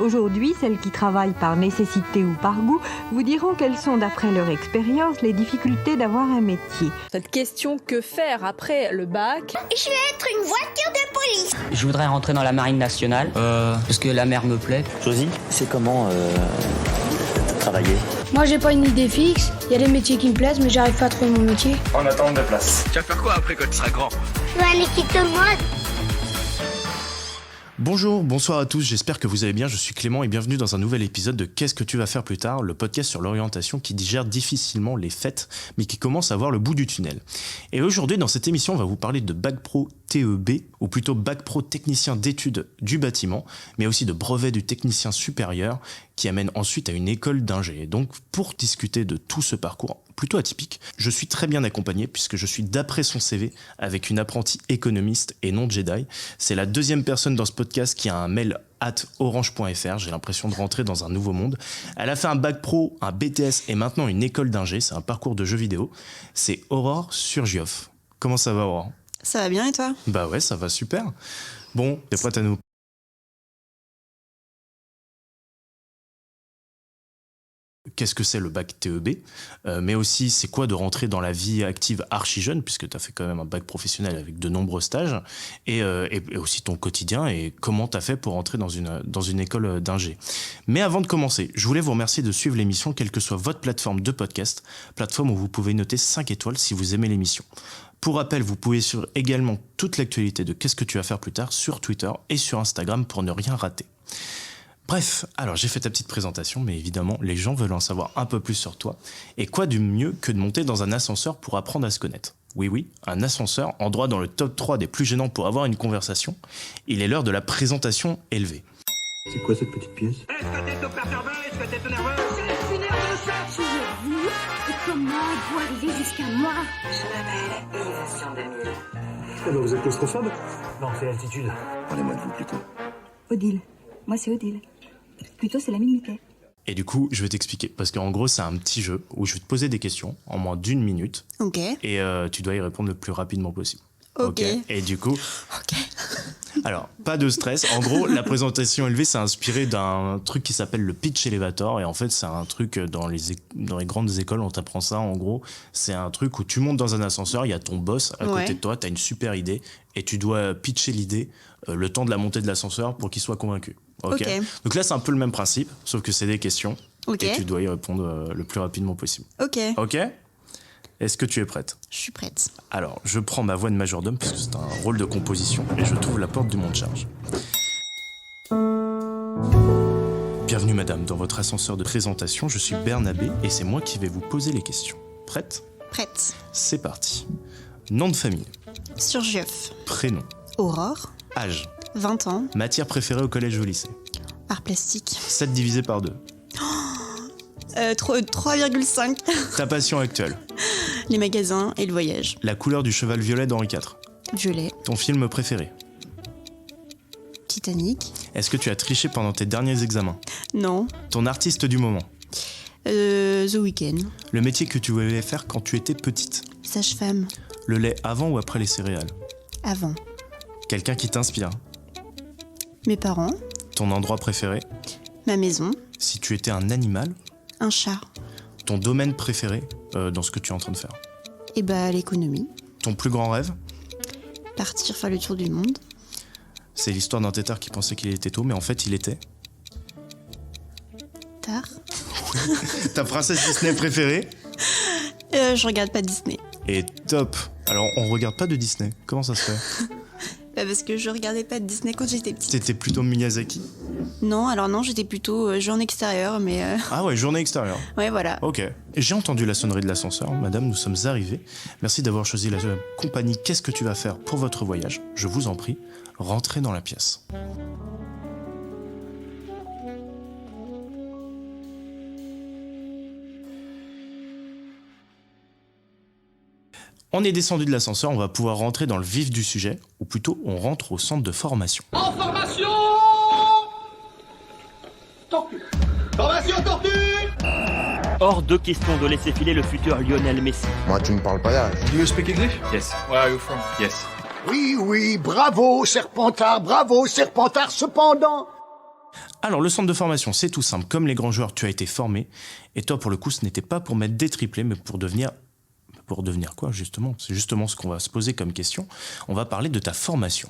Aujourd'hui, celles qui travaillent par nécessité ou par goût vous diront quelles sont, d'après leur expérience, les difficultés d'avoir un métier. Cette question, que faire après le bac? Je vais être une voiture de police. Je voudrais rentrer dans la marine nationale, parce que la mer me plaît. Josie, c'est comment travailler? Moi j'ai pas une idée fixe, il y a des métiers qui me plaisent mais j'arrive pas à trouver mon métier. En attente de place. Tu vas faire quoi après quand tu seras grand? Je vais aller quitter le monde. Bonjour, bonsoir à tous, j'espère que vous allez bien, je suis Clément et bienvenue dans un nouvel épisode de Qu'est-ce que tu vas faire plus tard, le podcast sur l'orientation qui digère difficilement les fêtes, mais qui commence à voir le bout du tunnel. Et aujourd'hui, dans cette émission, on va vous parler de Bac Pro TEB, ou plutôt Bac Pro technicien d'études du bâtiment, mais aussi de brevet du technicien supérieur, qui amène ensuite à une école d'ingé. Et donc, pour discuter de tout ce parcours plutôt atypique, je suis très bien accompagné puisque je suis d'après son CV avec une apprentie économiste et non Jedi. C'est la deuxième personne dans ce podcast qui a un mail @orange.fr. J'ai l'impression de rentrer dans un nouveau monde. Elle a fait un bac pro, un BTS et maintenant une école d'ingé. C'est un parcours de jeux vidéo. C'est Aurore Surgioff. Comment ça va, Aurore ? Ça va bien et toi ? Bah ouais, ça va super. Bon, t'es prête à nous... Qu'est-ce que c'est le bac TEB, mais aussi c'est quoi de rentrer dans la vie active archi jeune, puisque tu as fait quand même un bac professionnel avec de nombreux stages, et aussi ton quotidien, et comment tu as fait pour rentrer dans une école d'ingé. Mais avant de commencer, je voulais vous remercier de suivre l'émission, quelle que soit votre plateforme de podcast, plateforme où vous pouvez noter 5 étoiles si vous aimez l'émission. Pour rappel, vous pouvez suivre également toute l'actualité de Qu'est-ce que tu vas faire plus tard sur Twitter et sur Instagram pour ne rien rater. Bref, alors j'ai fait ta petite présentation, mais évidemment, les gens veulent en savoir un peu plus sur toi. Et quoi de mieux que de monter dans un ascenseur pour apprendre à se connaître ? Oui, un ascenseur, endroit dans le top 3 des plus gênants pour avoir une conversation. Il est l'heure de la présentation élevée. C'est quoi cette petite pièce ? Est-ce que t'es tout perturbé? Est-ce que t'es tout nerveux? Je suis nerveuse. Qui êtes-vous et comment êtes-vous arrivé jusqu'à moi? Je m'appelle Yves Sandemille. Eh ben vous êtes claustrophobe ? Non, c'est l'altitude. Parlez-moi de vous plutôt. Odile. Moi c'est Odile. Plutôt c'est l'ami de Mickey. Et du coup, je vais t'expliquer. Parce qu'en gros, c'est un petit jeu où je vais te poser des questions en moins d'1 minute. Ok. Et tu dois y répondre le plus rapidement possible. Ok. Et du coup... Ok. Alors, pas de stress. En gros, la présentation élevée, c'est inspiré d'un truc qui s'appelle le pitch elevator. Et en fait, c'est un truc dans les grandes écoles, on t'apprend ça. En gros, c'est un truc où tu montes dans un ascenseur, il y a ton boss à côté de toi, t'as une super idée et tu dois pitcher l'idée le temps de la montée de l'ascenseur pour qu'il soit convaincu. Ok. Donc là, c'est un peu le même principe, sauf que c'est des questions. Ok. Et tu dois y répondre le plus rapidement possible. Ok. Ok ? Est-ce que tu es prête ? Je suis prête. Alors, je prends ma voix de majordome puisque c'est un rôle de composition et je trouve la porte du monte-charge. Bienvenue madame dans votre ascenseur de présentation, je suis Bernabé et c'est moi qui vais vous poser les questions. Prête ? Prête. C'est parti. Nom de famille. Surgioff. Prénom. Aurore. Âge. 20 ans. Matière préférée au collège ou au lycée. Art plastique. 7 divisé par 2. 3,5. Ta passion actuelle. Les magasins et le voyage. La couleur du cheval violet d'Henri IV. Violet. Ton film préféré. Titanic. Est-ce que tu as triché pendant tes derniers examens ? Non. Ton artiste du moment. The Weeknd. Le métier que tu voulais faire quand tu étais petite. Sage-femme. Le lait avant ou après les céréales. Avant. Quelqu'un qui t'inspire. Mes parents. Ton endroit préféré. Ma maison. Si tu étais un animal. Un chat. Ton domaine préféré dans ce que tu es en train de faire. Et l'économie. Ton plus grand rêve. Partir faire le tour du monde. C'est l'histoire d'un tétard qui pensait qu'il était tôt, mais en fait il était... Tard. Ta princesse Disney préférée. Je regarde pas Disney. Et top. Alors on regarde pas de Disney. Comment ça se fait ? Parce que je regardais pas de Disney quand j'étais petite. T'étais plutôt Miyazaki ? Non, j'étais plutôt jeu en extérieur, mais... Ah ouais, journée extérieure. Ouais, voilà. Ok. J'ai entendu la sonnerie de l'ascenseur. Madame, nous sommes arrivés. Merci d'avoir choisi la compagnie Qu'est-ce que tu vas faire pour votre voyage ? Je vous en prie, rentrez dans la pièce. On est descendu de l'ascenseur, on va pouvoir rentrer dans le vif du sujet, ou plutôt on rentre au centre de formation. En formation! Tortue! Formation tortue! Hors de question de laisser filer le futur Lionel Messi. Moi, tu me parles pas d'âge. Do you speak English? Yes. Where are you from? Yes. Oui, bravo, Serpentard, cependant. Alors, le centre de formation, c'est tout simple. Comme les grands joueurs, tu as été formé. Et toi, pour le coup, ce n'était pas pour mettre des triplés, mais pour devenir quoi, justement? C'est justement ce qu'on va se poser comme question. On va parler de ta formation.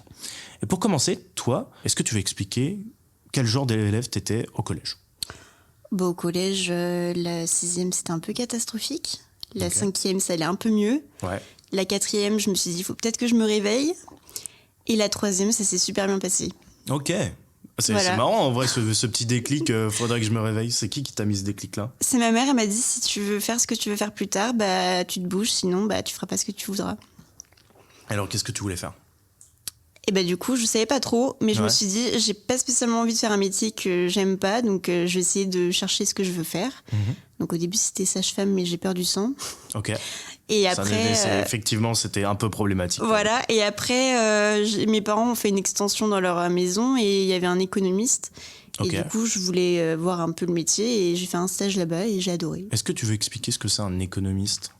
Et pour commencer, toi, est-ce que tu veux expliquer quel genre d'élève tu étais au collège? Bon, au collège, la 6e, c'était un peu catastrophique. La 5e, ça allait un peu mieux. Ouais. La 4e, je me suis dit, il faut peut-être que je me réveille. Et la 3e, ça s'est super bien passé. Ok. C'est marrant, en vrai, ce petit déclic, faudrait que je me réveille. C'est qui t'a mis ce déclic-là? C'est ma mère, elle m'a dit, si tu veux faire ce que tu veux faire plus tard, bah tu te bouges, sinon bah tu feras pas ce que tu voudras. Alors, qu'est-ce que tu voulais faire? Et bah du coup, je savais pas trop, mais je me suis dit, j'ai pas spécialement envie de faire un métier que j'aime pas, donc je vais essayer de chercher ce que je veux faire. Donc au début, c'était sage-femme, mais j'ai peur du sang. Ok. Et après, effectivement, c'était un peu problématique. Voilà. Et après, mes parents ont fait une extension dans leur maison et il y avait un économiste. Et du coup, je voulais voir un peu le métier et j'ai fait un stage là-bas et j'ai adoré. Est-ce que tu veux expliquer ce que c'est un économiste?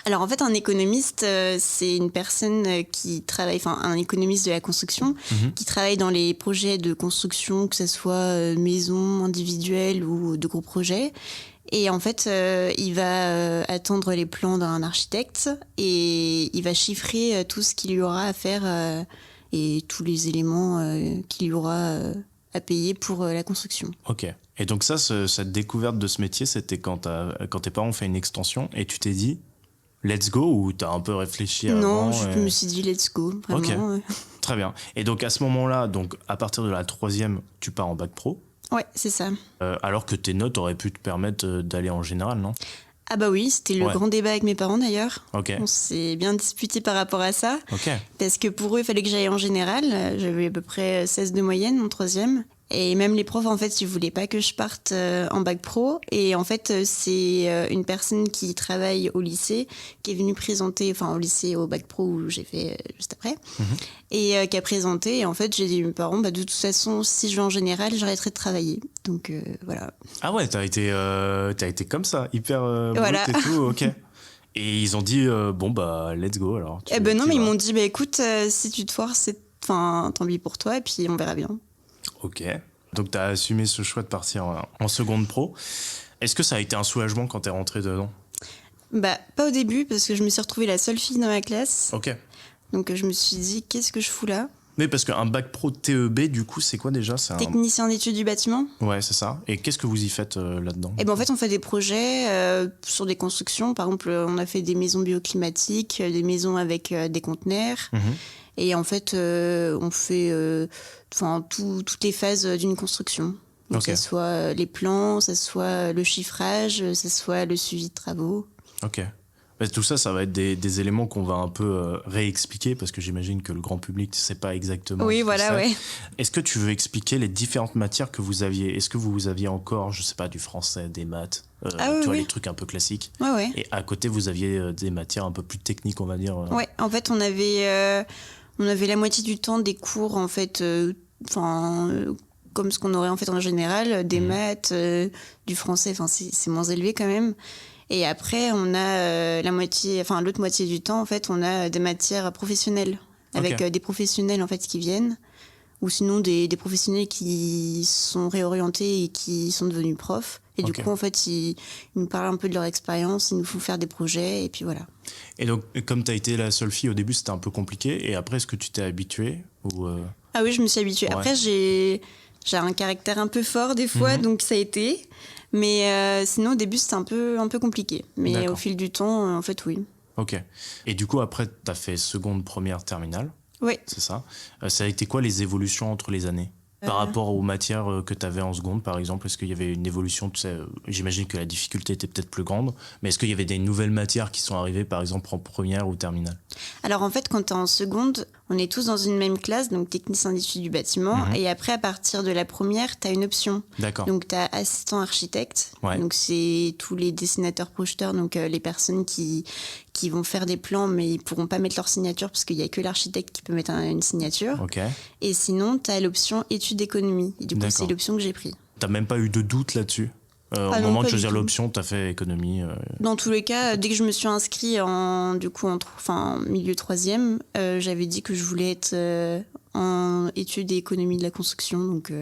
Alors en fait, un économiste, c'est une personne qui travaille, enfin un économiste de la construction, qui travaille dans les projets de construction, que ce soit maison, individuelle ou de gros projets. Et en fait, il va attendre les plans d'un architecte et il va chiffrer tout ce qu'il y aura à faire et tous les éléments qu'il y aura à payer pour la construction. Ok. Et donc cette découverte de ce métier, c'était quand tes parents ont fait une extension et tu t'es dit let's go, ou t'as un peu réfléchi avant? Non, je me suis dit let's go, vraiment. Ok. Très bien. Et donc à ce moment-là, donc à partir de la 3e, tu pars en bac pro? Ouais, c'est ça. Alors que tes notes auraient pu te permettre d'aller en général, non? Ah bah oui, c'était le grand débat avec mes parents d'ailleurs. Ok. On s'est bien disputé par rapport à ça. Ok. Parce que pour eux, il fallait que j'aille en général. J'avais à peu près 16 de moyenne en 3e. Et même les profs, en fait, ils voulaient pas que je parte en bac pro. Et en fait, c'est une personne qui travaille au lycée, qui est venue présenter, enfin au lycée, au bac pro où j'ai fait juste après, et qui a présenté. Et en fait, j'ai dit à mes parents, bah, de toute façon, si je vais en général, j'arrêterai de travailler. Donc voilà. Ah ouais, t'as été comme ça, hyper voilà. brute et tout, ok. Et ils ont dit, bon bah, let's go alors. Eh ben non, mais ils m'ont dit, bah écoute, si tu te foires, tant pis pour toi, et puis on verra bien. Ok. Donc, tu as assumé ce choix de partir en seconde pro. Est-ce que ça a été un soulagement quand tu es rentrée dedans? Bah, pas au début, parce que je me suis retrouvée la seule fille dans ma classe. Ok. Donc, je me suis dit, qu'est-ce que je fous là? Mais parce qu'un bac pro TEB, du coup, c'est quoi déjà? Technicien d'études du bâtiment. Ouais, c'est ça. Et qu'est-ce que vous y faites là-dedans? Eh ben, en fait, on fait des projets sur des constructions. Par exemple, on a fait des maisons bioclimatiques, des maisons avec des conteneurs. Et en fait, on fait toutes les phases d'une construction. Donc, ça soit les plans, ça soit le chiffrage, ça soit le suivi de travaux. Ok. Mais tout ça, ça va être des éléments qu'on va un peu réexpliquer parce que j'imagine que le grand public ne sait pas exactement. Oui, voilà, ouais. Est-ce que tu veux expliquer les différentes matières que vous aviez? Est-ce que vous aviez encore, je sais pas, du français, des maths, tu vois, les trucs un peu classiques? Ouais. Et à côté, vous aviez des matières un peu plus techniques, on va dire. Ouais, en fait, on avait la moitié du temps des cours, en fait, comme ce qu'on aurait en fait en général, des maths, du français, c'est moins élevé quand même. Et après, on a l'autre moitié du temps, en fait, on a des matières professionnelles, avec des professionnels en fait qui viennent, ou sinon des professionnels qui sont réorientés et qui sont devenus profs. Et du coup, en fait, ils nous parlent un peu de leur expérience, ils nous font faire des projets, et puis voilà. Et donc, comme tu as été la seule fille, au début, c'était un peu compliqué. Et après, est-ce que tu t'es habituée ou Ah oui, je me suis habituée. Ouais. Après, j'ai un caractère un peu fort des fois, donc ça a été. Mais sinon, au début, c'était un peu compliqué. Mais au fil du temps, en fait, oui. Ok. Et du coup, après, tu as fait seconde, première, terminale. Oui. C'est ça. Ça a été quoi les évolutions entre les années? Par rapport aux matières que tu avais en seconde, par exemple, est-ce qu'il y avait une évolution? Tu sais, j'imagine que la difficulté était peut-être plus grande, mais est-ce qu'il y avait des nouvelles matières qui sont arrivées, par exemple, en première ou terminale? Alors, en fait, quand tu es en seconde, on est tous dans une même classe, donc technicien d'études du bâtiment. Et après, à partir de la première, tu as une option. D'accord. Donc, tu as assistant architecte. Ouais. Donc, c'est tous les dessinateurs projeteurs, donc les personnes qui vont faire des plans, mais ils pourront pas mettre leur signature parce qu'il y a que l'architecte qui peut mettre une signature. Ok. Et sinon, tu as l'option études d'économie. Et du coup, c'est l'option que j'ai prise. T'as même pas eu de doute là-dessus? Au moment de choisir l'option, tu as fait économie? Dans tous les cas, dès que je me suis inscrite en milieu 3e, j'avais dit que je voulais être en études et économie de la construction. Donc,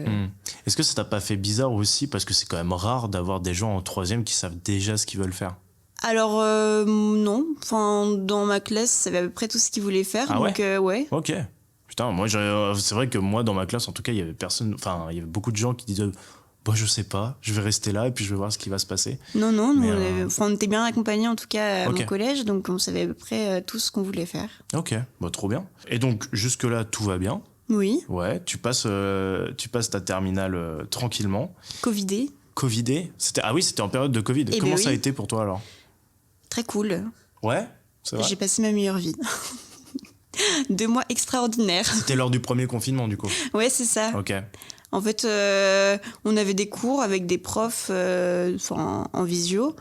Est-ce que ça t'a pas fait bizarre aussi, parce que c'est quand même rare d'avoir des gens en 3e qui savent déjà ce qu'ils veulent faire? Alors non, enfin, dans ma classe, ça avait à peu près tout ce qu'ils voulaient faire. Ah donc, ouais. Ok. Putain, moi, c'est vrai que moi, dans ma classe, en tout cas, il y avait personne. Enfin, il y avait beaucoup de gens qui disaient bon, je sais pas, je vais rester là et puis je vais voir ce qui va se passer. Non, on était bien accompagnés en tout cas à Ok. mon collège, donc on savait à peu près tout ce qu'on voulait faire. Ok, bah, trop bien. Et donc, jusque-là, tout va bien. Oui. Ouais, tu passes ta terminale tranquillement. Covidé. Covidé. Ah oui, c'était en période de Covid. Eh Comment ben ça a oui. été pour toi alors? Très cool. Ouais, c'est vrai. J'ai passé ma meilleure vie. 2 mois extraordinaires. C'était lors du premier confinement, du coup. Ouais, c'est ça. Ok. En fait, on avait des cours avec des profs en visio.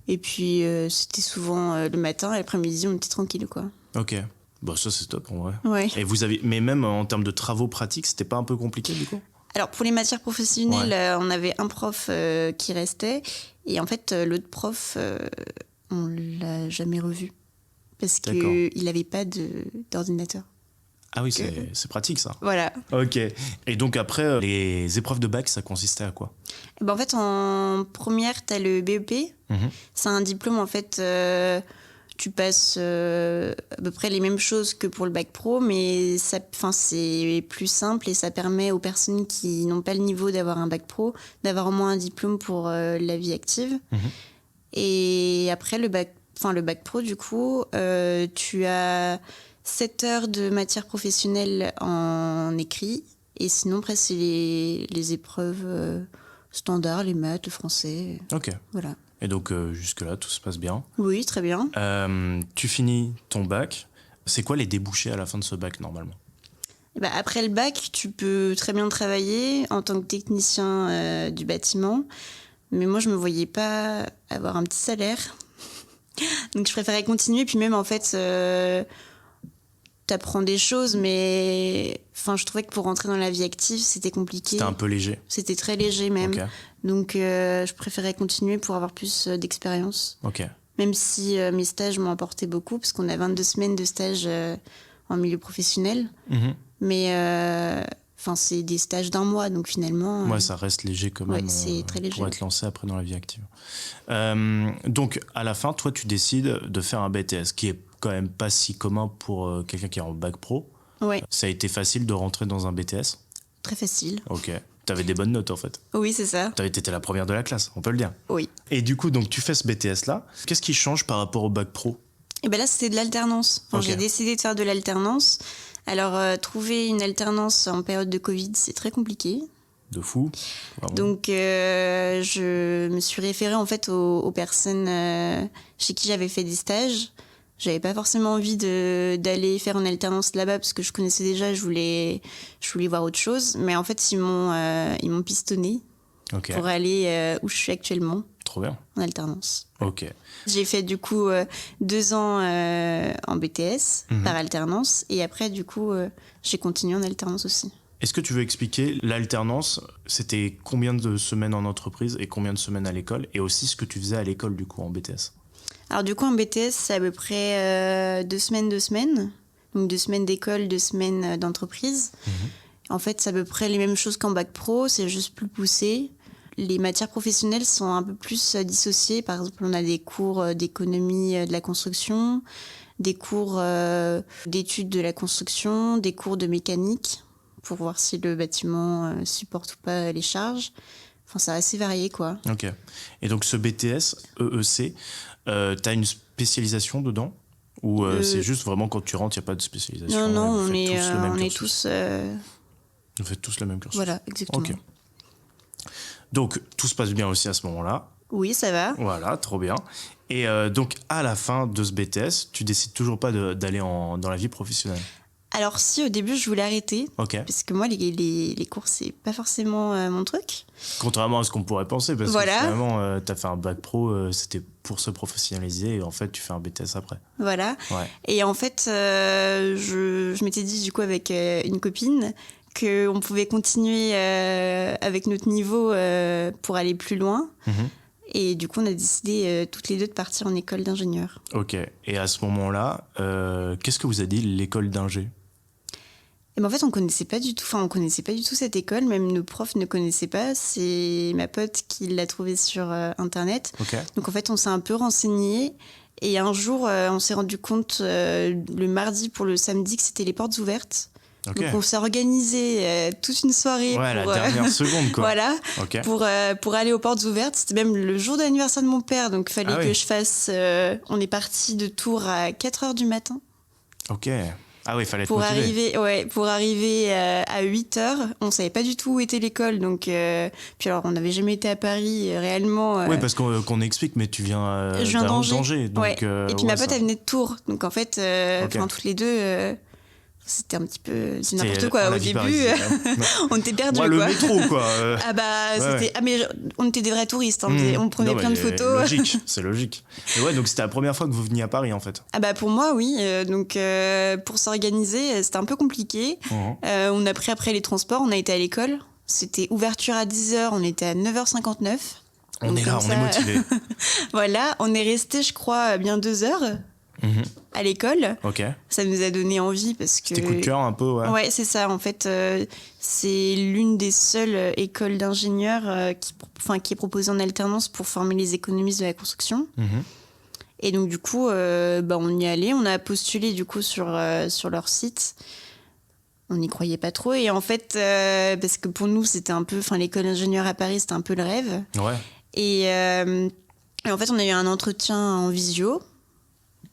Et puis, c'était souvent le matin et l'après-midi, on était tranquille, quoi. Ok. Bah, ça, c'est top, en vrai. Ouais. Et mais même en termes de travaux pratiques, c'était pas un peu compliqué, du coup? Alors, pour les matières professionnelles, on avait un prof qui restait. Et en fait, l'autre prof, on l'a jamais revu. Parce qu'il n'avait pas d'ordinateur. Ah oui, c'est pratique, ça. Voilà. Ok. Et donc, après, les épreuves de bac, ça consistait à quoi? Et ben, en fait, en première, tu as le BEP. C'est un diplôme, en fait... tu passes à peu près les mêmes choses que pour le bac pro, mais c'est plus simple et ça permet aux personnes qui n'ont pas le niveau d'avoir un bac pro d'avoir au moins un diplôme pour la vie active. Et après le bac pro, du coup, tu as 7 heures de matière professionnelle en écrit et sinon après c'est les épreuves standards, les maths, le français. Ok. Voilà. Et donc, jusque-là, tout se passe bien. Oui, très bien. Tu finis ton bac. C'est quoi les débouchés à la fin de ce bac, normalement? Après le bac, tu peux très bien travailler en tant que technicien du bâtiment. Mais moi, je me voyais pas avoir un petit salaire. Donc, je préférais continuer. Puis même, en fait, t'apprends des choses, mais je trouvais que pour rentrer dans la vie active, c'était compliqué. C'était un peu léger. C'était très léger, même. Ok. Donc, je préférais continuer pour avoir plus d'expérience. Ok. Même si mes stages m'ont apporté beaucoup, parce qu'on a 22 semaines de stage en milieu professionnel. Mais c'est des stages d'1 mois, donc finalement... Ouais, ça reste léger quand même. Ouais, c'est très léger. Pour être lancé après dans la vie active. Donc, à la fin, toi, tu décides de faire un BTS, qui est quand même pas si commun pour quelqu'un qui est en bac pro. Ouais. Ça a été facile de rentrer dans un BTS? Très facile. Ok. T'avais des bonnes notes, en fait. Oui, c'est ça. T'étais la première de la classe, on peut le dire. Oui. Et du coup, donc, tu fais ce BTS-là. Qu'est-ce qui change par rapport au bac pro? Et là, c'était de l'alternance. J'ai décidé de faire de l'alternance. Alors, trouver une alternance en période de Covid, c'est très compliqué. De fou. Vraiment. Donc, je me suis référée en fait aux personnes chez qui j'avais fait des stages. J'avais pas forcément envie d'aller faire une alternance là-bas parce que je connaissais déjà, je voulais voir autre chose. Mais en fait, ils m'ont pistonné pour aller où je suis actuellement. Trop bien. En alternance. Ok. J'ai fait du coup 2 ans en BTS par alternance et après du coup j'ai continué en alternance aussi. Est-ce que tu veux expliquer l'alternance? C'était combien de semaines en entreprise et combien de semaines à l'école? Et aussi ce que tu faisais à l'école du coup en BTS? Alors du coup en BTS c'est à peu près 2 semaines. Donc 2 semaines d'école, 2 semaines d'entreprise. En fait c'est à peu près les mêmes choses qu'en bac pro, c'est juste plus poussé. Les matières professionnelles sont un peu plus dissociées. Par exemple, on a des cours d'économie de la construction, des cours d'études de la construction, des cours de mécanique pour voir si le bâtiment supporte ou pas les charges. Enfin, c'est assez varié, quoi. Ok. Et donc, ce BTS, EEC, t'as une spécialisation dedans? Ou c'est juste vraiment quand tu rentres, il n'y a pas de spécialisation? Non, on est tous... Vous faites tous le même cursus? Voilà, exactement. Ok. Donc, tout se passe bien aussi à ce moment-là. Oui, ça va. Voilà, trop bien. Et donc, à la fin de ce BTS, tu décides toujours pas d'aller dans la vie professionnelle? Alors si, au début, je voulais arrêter. Ok. Parce que moi, les cours, c'est pas forcément mon truc. Contrairement à ce qu'on pourrait penser, parce que finalement, t'as fait un bac pro, c'était pour se professionnaliser, et en fait, tu fais un BTS après. Voilà. Ouais. Et en fait, je m'étais dit, du coup, avec une copine, qu'on pouvait continuer avec notre niveau pour aller plus loin. Et du coup, on a décidé toutes les deux de partir en école d'ingénieur. Ok. Et à ce moment-là, qu'est-ce que vous a dit l'école d'ingé? Et ben en fait, on connaissait pas du tout cette école, même nos profs ne connaissaient pas. C'est ma pote qui l'a trouvée sur Internet. Okay. Donc en fait, on s'est un peu renseigné. Et un jour, on s'est rendu compte le mardi pour le samedi que c'était les portes ouvertes. Okay. Donc on s'est organisé toute une soirée pour la dernière seconde quoi. Voilà, okay. pour aller aux portes ouvertes. C'était même le jour d'anniversaire de mon père, donc il fallait que je fasse. On est parti de Tours à 4h du matin. Ok. Ah oui, il fallait être motivé. Pour arriver à 8h, on savait pas du tout où était l'école, donc puis alors on n'avait jamais été à Paris réellement. Oui, parce qu'on explique, mais tu viens je viens d'Angers. Donc, et puis ma pote elle venait de Tours, donc en fait, toutes les deux. C'était un petit peu n'importe quoi au début. On était perdus. Moi, le métro quoi. Ah bah c'était mais on était des vrais touristes. On prenait plein de photos. Logique, c'est logique. Et ouais, donc c'était la première fois que vous veniez à Paris en fait. Ah bah pour moi oui. Donc pour s'organiser, c'était un peu compliqué. On a pris après les transports. On a été à l'école. C'était ouverture à 10h. On était à 9h59. On est là, on est motivés. Voilà, on est resté, je crois, bien 2 heures. À l'école. Ok. Ça nous a donné envie parce que... C'était coup de cœur un peu, ouais. Ouais, c'est ça. En fait, c'est l'une des seules écoles d'ingénieurs qui est proposée en alternance pour former les économistes de la construction. Et donc, du coup, on y allait. On a postulé, du coup, sur leur site. On n'y croyait pas trop. Et en fait, parce que pour nous, c'était un peu... Enfin, l'école d'ingénieurs à Paris, c'était un peu le rêve. Ouais. Et en fait, on a eu un entretien en visio.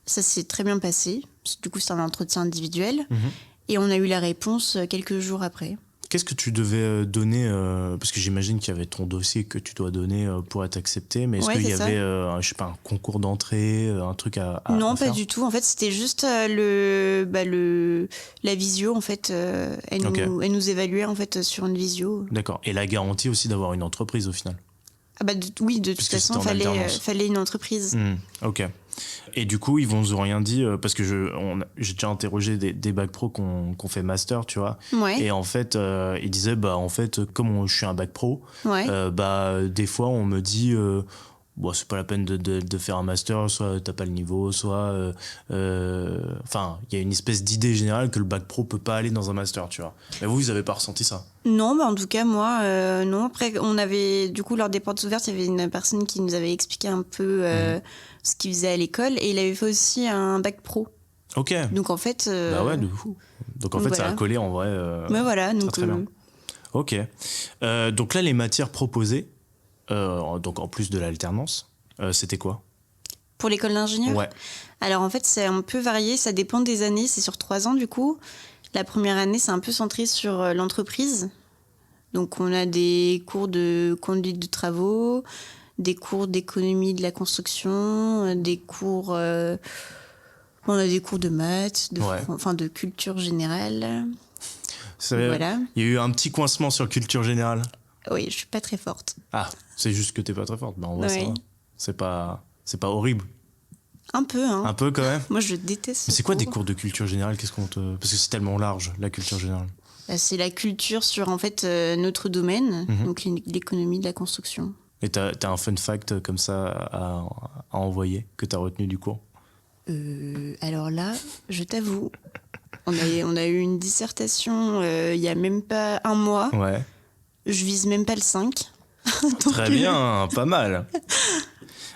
Ça s'est très bien passé. Du coup, c'est un entretien individuel. Et on a eu la réponse quelques jours après. Qu'est-ce que tu devais donner parce que j'imagine qu'il y avait ton dossier que tu dois donner pour être accepté. Mais est-ce qu'il y avait un concours d'entrée, un truc à Non, faire? pas du tout. En fait, c'était juste la visio. En fait, elle nous évaluait en fait, sur une visio. D'accord. Et la garantie aussi d'avoir une entreprise au final? Ah bah oui, de toute façon, fallait une entreprise. Ok. Et du coup, ils vous ont rien dit parce que j'ai déjà interrogé des bac pro qu'on fait master, tu vois. Ouais. Et en fait, ils disaient en fait, comme je suis un bac pro, des fois on me dit c'est pas la peine de faire un master, soit t'as pas le niveau, soit enfin il y a une espèce d'idée générale que le bac pro peut pas aller dans un master, tu vois. Mais vous avez pas ressenti ça? Non, en tout cas moi non. Après on avait du coup lors des portes ouvertes, il y avait une personne qui nous avait expliqué un peu ce qu'il faisait à l'école et il avait fait aussi un bac pro. Ok. Donc en fait bah ouais, de fou. Donc en fait ça a collé en vrai. Mais voilà, donc très bien. Ok. Donc là les matières proposées donc en plus de l'alternance, c'était quoi? Pour l'école d'ingénieur? Ouais. Alors en fait c'est un peu varié, ça dépend des années, c'est sur 3 ans du coup. La première année c'est un peu centré sur l'entreprise. Donc on a des cours de conduite de travaux, des cours d'économie de la construction, des cours... on a des cours de maths, de culture générale. Voilà. Il y a eu un petit coincement sur culture générale. Oui, je suis pas très forte. Ah, c'est juste que t'es pas très forte. En vrai, ça va. C'est pas horrible. Un peu, hein. Un peu quand même. Moi, je déteste. Mais c'est quoi des cours de culture générale? Parce que c'est tellement large, la culture générale. C'est la culture sur en fait notre domaine, donc l'économie de la construction. Et t'as un fun fact comme ça à envoyer que t'as retenu du cours? Alors là, je t'avoue, on a eu une dissertation il y a même pas un mois. Ouais. Je vise même pas le 5. Très bien, pas mal.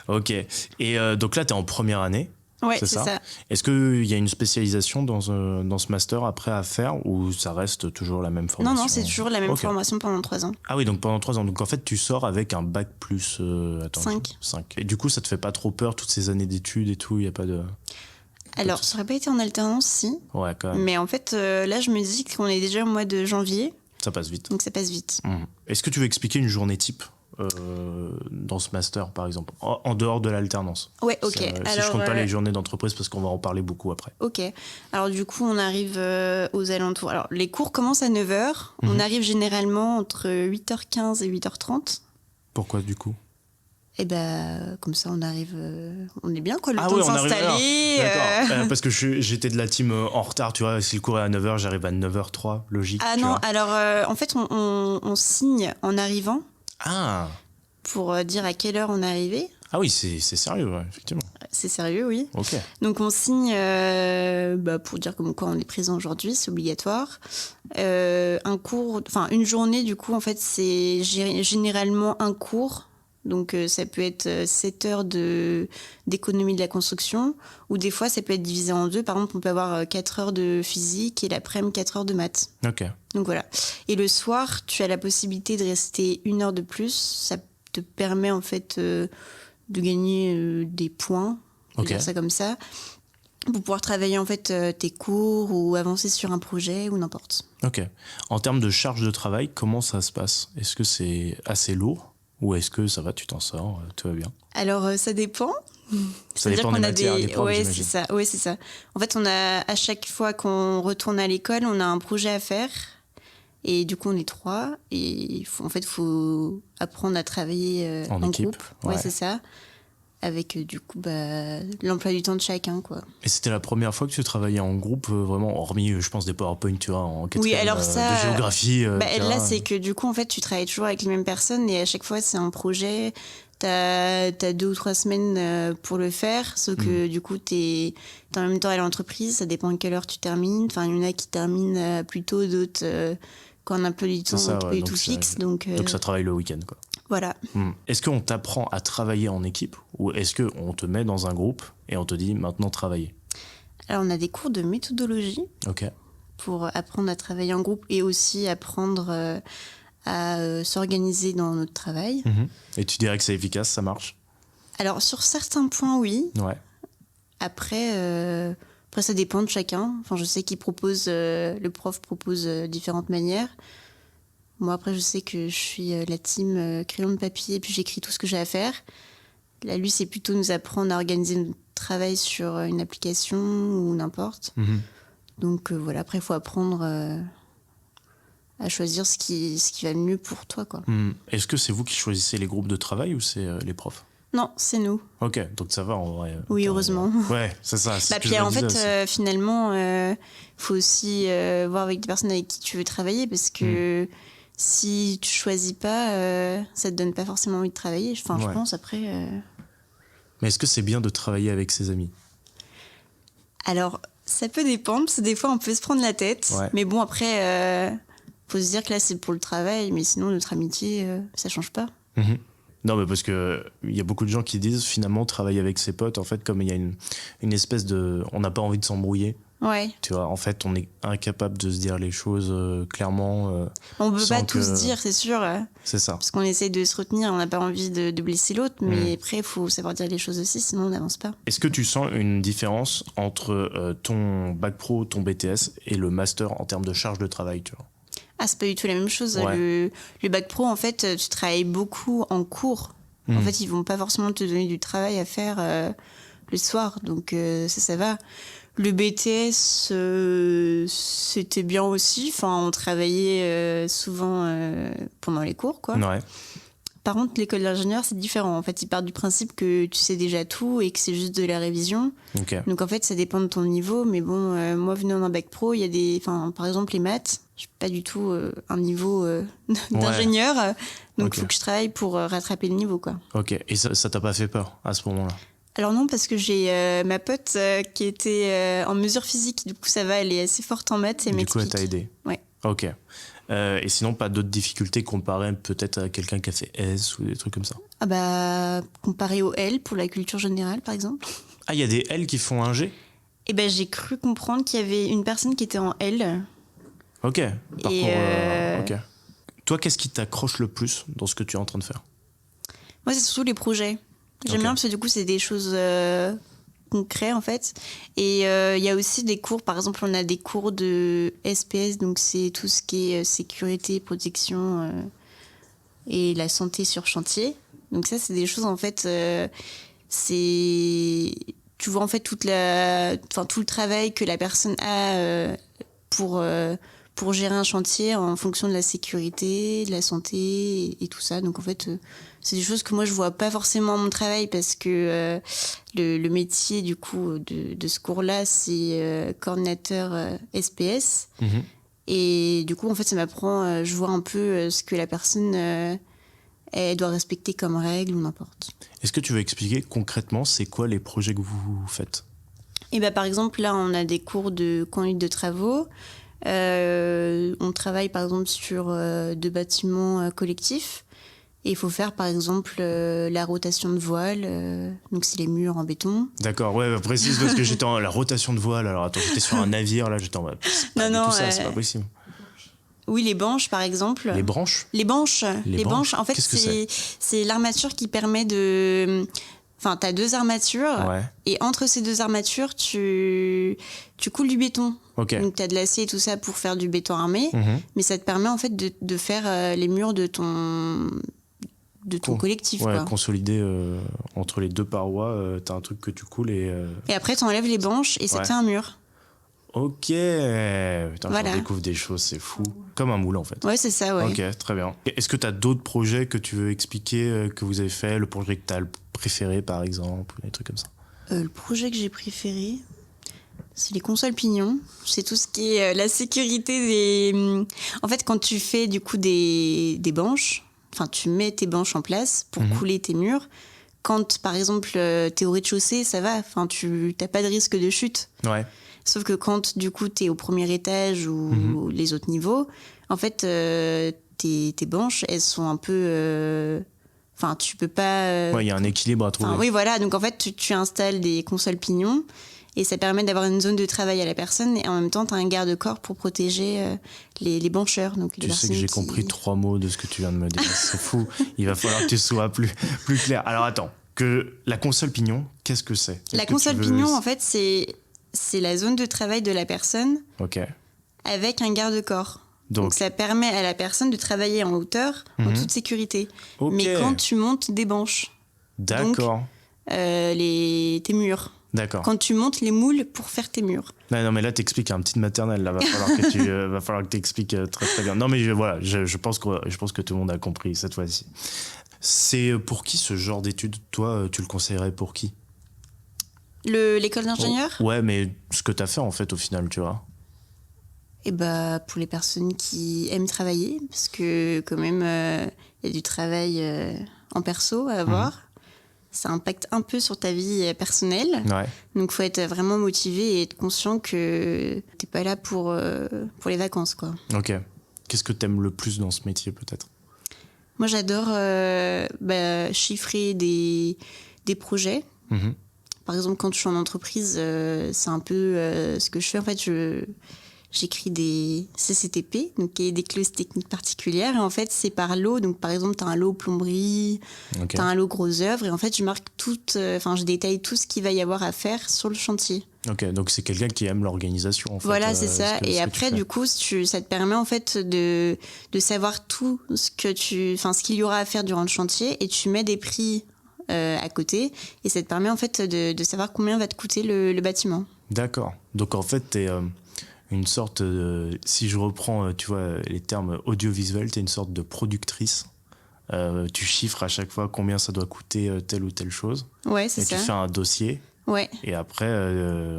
Ok. Et donc là, t'es en première année. Ouais, c'est ça. Est-ce qu'il y a une spécialisation dans ce master après à faire ou ça reste toujours la même formation? Non, c'est toujours la même formation pendant 3 ans. Ah oui, donc pendant 3 ans. Donc en fait, tu sors avec un bac plus... 5. Et du coup, ça te fait pas trop peur, toutes ces années d'études et tout? Il n'y a pas de... Alors, ça aurait pas été en alternance, si. Ouais, quand même. Mais en fait, là, je me dis qu'on est déjà au mois de janvier. Ça passe vite. Donc ça passe vite. Est-ce que tu veux expliquer une journée type dans ce master, par exemple, en dehors de l'alternance? Ouais, ok. Si je compte pas les journées d'entreprise, parce qu'on va en parler beaucoup après. Ok. Alors du coup, on arrive aux alentours. Alors les cours commencent à 9h. On arrive généralement entre 8h15 et 8h30. Pourquoi du coup? Et comme ça, on arrive... on est bien, quoi, le temps de s'installer. D'accord. Parce que j'étais de la team en retard, tu vois. Si le cours est à 9h, j'arrive à 9h03, logique. Ah non, alors en fait, on signe en arrivant. Ah. Pour dire à quelle heure on est arrivé. Ah oui, c'est sérieux, ouais, effectivement. C'est sérieux, oui. Ok. Donc on signe, pour dire comme quoi on est présent aujourd'hui, c'est obligatoire. Une journée, du coup, en fait, c'est généralement un cours. Donc ça peut être 7 heures d'économie de la construction, ou des fois ça peut être divisé en deux. Par exemple, on peut avoir 4 heures de physique et l'après-midi 4 heures de maths. Ok. Donc voilà. Et le soir, tu as la possibilité de rester 1 heure de plus. Ça te permet en fait de gagner des points, on peut dire ça comme ça, pour pouvoir travailler en fait tes cours ou avancer sur un projet ou n'importe. Ok. En termes de charge de travail, comment ça se passe? Est-ce que c'est assez lourd? Ou est-ce que ça va, tu t'en sors, tout va bien? Alors, ça dépend. Ça dépend des matières, des profs, ouais, j'imagine. c'est ça. En fait, à chaque fois qu'on retourne à l'école, on a un projet à faire. Et du coup, on est 3. Et il faut apprendre à travailler en équipe, groupe. Ouais, c'est ça. Avec, du coup, l'emploi du temps de chacun, quoi. Et c'était la première fois que tu travaillais en groupe, vraiment, hormis, je pense, des PowerPoint, tu vois, en quatrième de géographie. Là, c'est que du coup, en fait, tu travailles toujours avec les mêmes personnes et à chaque fois, c'est un projet. T'as 2 ou 3 semaines pour le faire, sauf que du coup, t'es en même temps à l'entreprise, ça dépend à quelle heure tu termines. Enfin, il y en a qui terminent plus tôt, d'autres quand on a un peu du temps, tout fixe. Donc ça travaille le week-end, quoi. Voilà. Est-ce qu'on t'apprend à travailler en équipe ou est-ce qu'on te met dans un groupe et on te dit maintenant travailler? Alors, on a des cours de méthodologie pour apprendre à travailler en groupe et aussi apprendre à s'organiser dans notre travail. Et tu dirais que c'est efficace, ça marche? Alors, sur certains points, oui. Ouais. Après, ça dépend de chacun. Enfin, je sais le prof propose différentes manières. Moi, après, je sais que je suis la team crayon de papier et puis j'écris tout ce que j'ai à faire. Là, lui, c'est plutôt nous apprendre à organiser notre travail sur une application ou n'importe. Donc, voilà. Après, il faut apprendre à choisir ce qui va le mieux pour toi, quoi. Est-ce que c'est vous qui choisissez les groupes de travail ou c'est les profs? Non, c'est nous. Ok, donc ça va en vrai. Oui, heureusement. Ouais, c'est ça. Puis en fait, finalement, faut aussi voir avec des personnes avec qui tu veux travailler parce que si tu choisis pas, ça te donne pas forcément envie de travailler. Enfin, je pense après. Mais est-ce que c'est bien de travailler avec ses amis? Alors, ça peut dépendre parce que des fois, on peut se prendre la tête. Mais bon, après, faut se dire que là, c'est pour le travail, mais sinon, notre amitié, ça change pas. Non, mais parce que il y a beaucoup de gens qui disent finalement travailler avec ses potes, en fait, comme il y a une espèce de, on n'a pas envie de s'embrouiller. Ouais. Tu vois, en fait, on est incapable de se dire les choses clairement. On peut pas tout se dire, c'est sûr. C'est ça. Parce qu'on essaye de se retenir, on n'a pas envie de blesser l'autre, mais après, il faut savoir dire les choses aussi, sinon on n'avance pas. Est-ce que tu sens une différence entre ton bac pro, ton BTS et le master en termes de charge de travail, tu vois? Ah, c'est pas du tout la même chose. Le bac pro, en fait, tu travailles beaucoup en cours. En fait, ils vont pas forcément te donner du travail à faire le soir, donc ça va. Le BTS, c'était bien aussi. Enfin, on travaillait souvent pendant les cours, quoi. Ouais. Par contre, l'école d'ingénieur, c'est différent. En fait, ils partent du principe que tu sais déjà tout et que c'est juste de la révision. Donc, en fait, ça dépend de ton niveau. Mais bon, moi, venant d'un bac pro, il y a des... Enfin, par exemple, les maths, je n'ai pas du tout un niveau d'ingénieur. Donc, il faut que je travaille pour rattraper le niveau, quoi. Ok. Et ça t'a pas fait peur à ce moment-là? Alors non, parce que j'ai ma pote qui était en mesure physique. Du coup, ça va, elle est assez forte en maths. Et du coup, elle t'a aidé? Ouais. Ok. Et sinon, pas d'autres difficultés comparées peut-être à quelqu'un qui a fait S ou des trucs comme ça? Ah bah, comparé au L pour la culture générale, par exemple. Ah, il y a des L qui font un G? Eh ben, j'ai cru comprendre qu'il y avait une personne qui était en L. Ok. Ok. Toi, qu'est-ce qui t'accroche le plus dans ce que tu es en train de faire? Moi, c'est surtout les projets. J'aime bien parce que du coup, c'est des choses concrètes, en fait. Et il y a aussi des cours. Par exemple, on a des cours de SPS, donc c'est tout ce qui est sécurité, protection et la santé sur chantier. Donc ça, c'est des choses, en fait, c'est... Tu vois, en fait, tout le travail que la personne a pour gérer un chantier en fonction de la sécurité, de la santé et tout ça. Donc, en fait... c'est des choses que moi, je vois pas forcément mon travail parce que le métier, du coup, de ce cours-là, c'est coordinateur SPS. Et du coup, en fait, ça m'apprend, je vois un peu ce que la personne, elle doit respecter comme règle ou n'importe. Est-ce que tu veux expliquer concrètement c'est quoi les projets que vous faites ? Et par exemple, là, on a des cours de conduite de travaux. On travaille par exemple sur 2 bâtiments collectifs. Et il faut faire par exemple la rotation de voile. Donc c'est les murs en béton. D'accord, ouais, précise parce que j'étais en la rotation de voile. Alors attends, j'étais sur un navire, là, j'étais en mode. Non, ça, c'est pas possible. Oui, les banches, par exemple. Les branches ? Les banches. Les banches, en fait, c'est l'armature qui permet de... Enfin, t'as 2 armatures, et entre ces 2 armatures, tu coules du béton. Okay. Donc, t'as de l'acier et tout ça pour faire du béton armé, mais ça te permet, en fait, de faire les murs de ton collectif. Ouais, quoi. Consolider entre les 2 parois, t'as un truc que tu coules et... Et après, t'enlèves les banches et ça te fait un mur. Ok, putain, je découvre des choses, c'est fou. Comme un moule en fait. Ouais, c'est ça, ouais. Ok, très bien. Est-ce que tu as d'autres projets que tu veux expliquer, que vous avez fait, le projet que tu as préféré par exemple, des trucs comme ça ? Le projet que j'ai préféré, c'est les consoles pignons. C'est tout ce qui est la sécurité des... En fait, quand tu fais du coup des banches, enfin tu mets tes banches en place pour couler tes murs. Quand par exemple t'es au rez-de-chaussée, ça va, enfin tu n'as pas de risque de chute. Ouais. Sauf que quand, du coup, t'es au premier étage ou les autres niveaux, en fait, tes banches, elles sont un peu... Enfin, tu peux pas... Ouais, il y a un équilibre à trouver. Oui, voilà. Donc, en fait, tu installes des consoles pignons et ça permet d'avoir une zone de travail à la personne et en même temps, t'as un garde-corps pour protéger les bancheurs. Donc, tu sais que j'ai compris 3 mots de ce que tu viens de me dire. C'est fou. Il va falloir que tu sois plus clair. Alors, attends. Que la console pignon, qu'est-ce que c'est ? La console pignon, en fait, c'est la zone de travail de la personne avec un garde-corps. Donc ça permet à la personne de travailler en hauteur en toute sécurité. Mais quand tu montes des banches. D'accord. Donc, tes murs. D'accord. Quand tu montes les moules pour faire tes murs. Non mais là t'expliques un petit maternel. Là va falloir que tu expliques très très bien. Non mais je pense que tout le monde a compris cette fois-ci. C'est pour qui ce genre d'études ? Toi, tu le conseillerais pour qui ? L'école d'ingénieur ? Ouais, mais ce que t'as fait en fait au final, tu vois. Et pour les personnes qui aiment travailler, parce que quand même, y a du travail en perso à avoir. Ça impacte un peu sur ta vie personnelle. Ouais. Donc, faut être vraiment motivé et être conscient que t'es pas là pour les vacances, quoi. Ok. Qu'est-ce que t'aimes le plus dans ce métier, peut-être ? Moi, j'adore chiffrer des projets. Par exemple, quand je suis en entreprise, c'est un peu ce que je fais. En fait, j'écris des CCTP, donc des clauses techniques particulières. Et en fait, c'est par lot. Donc, par exemple, tu as un lot plomberie, tu as un lot gros œuvres. Et en fait, je marque je détaille tout ce qu'il va y avoir à faire sur le chantier. Ok, donc c'est quelqu'un qui aime l'organisation, en fait. Voilà, c'est ça. Et après, du coup, ça te permet, en fait, de savoir tout ce qu'il y aura à faire durant le chantier. Et tu mets des prix à côté et ça te permet en fait de savoir combien va te coûter le bâtiment. D'accord. Donc en fait t'es une sorte si je reprends tu vois les termes audiovisuels, t'es une sorte de productrice. Tu chiffres à chaque fois combien ça doit coûter telle ou telle chose. Ouais, c'est ça. Et tu fais un dossier. Ouais. Et après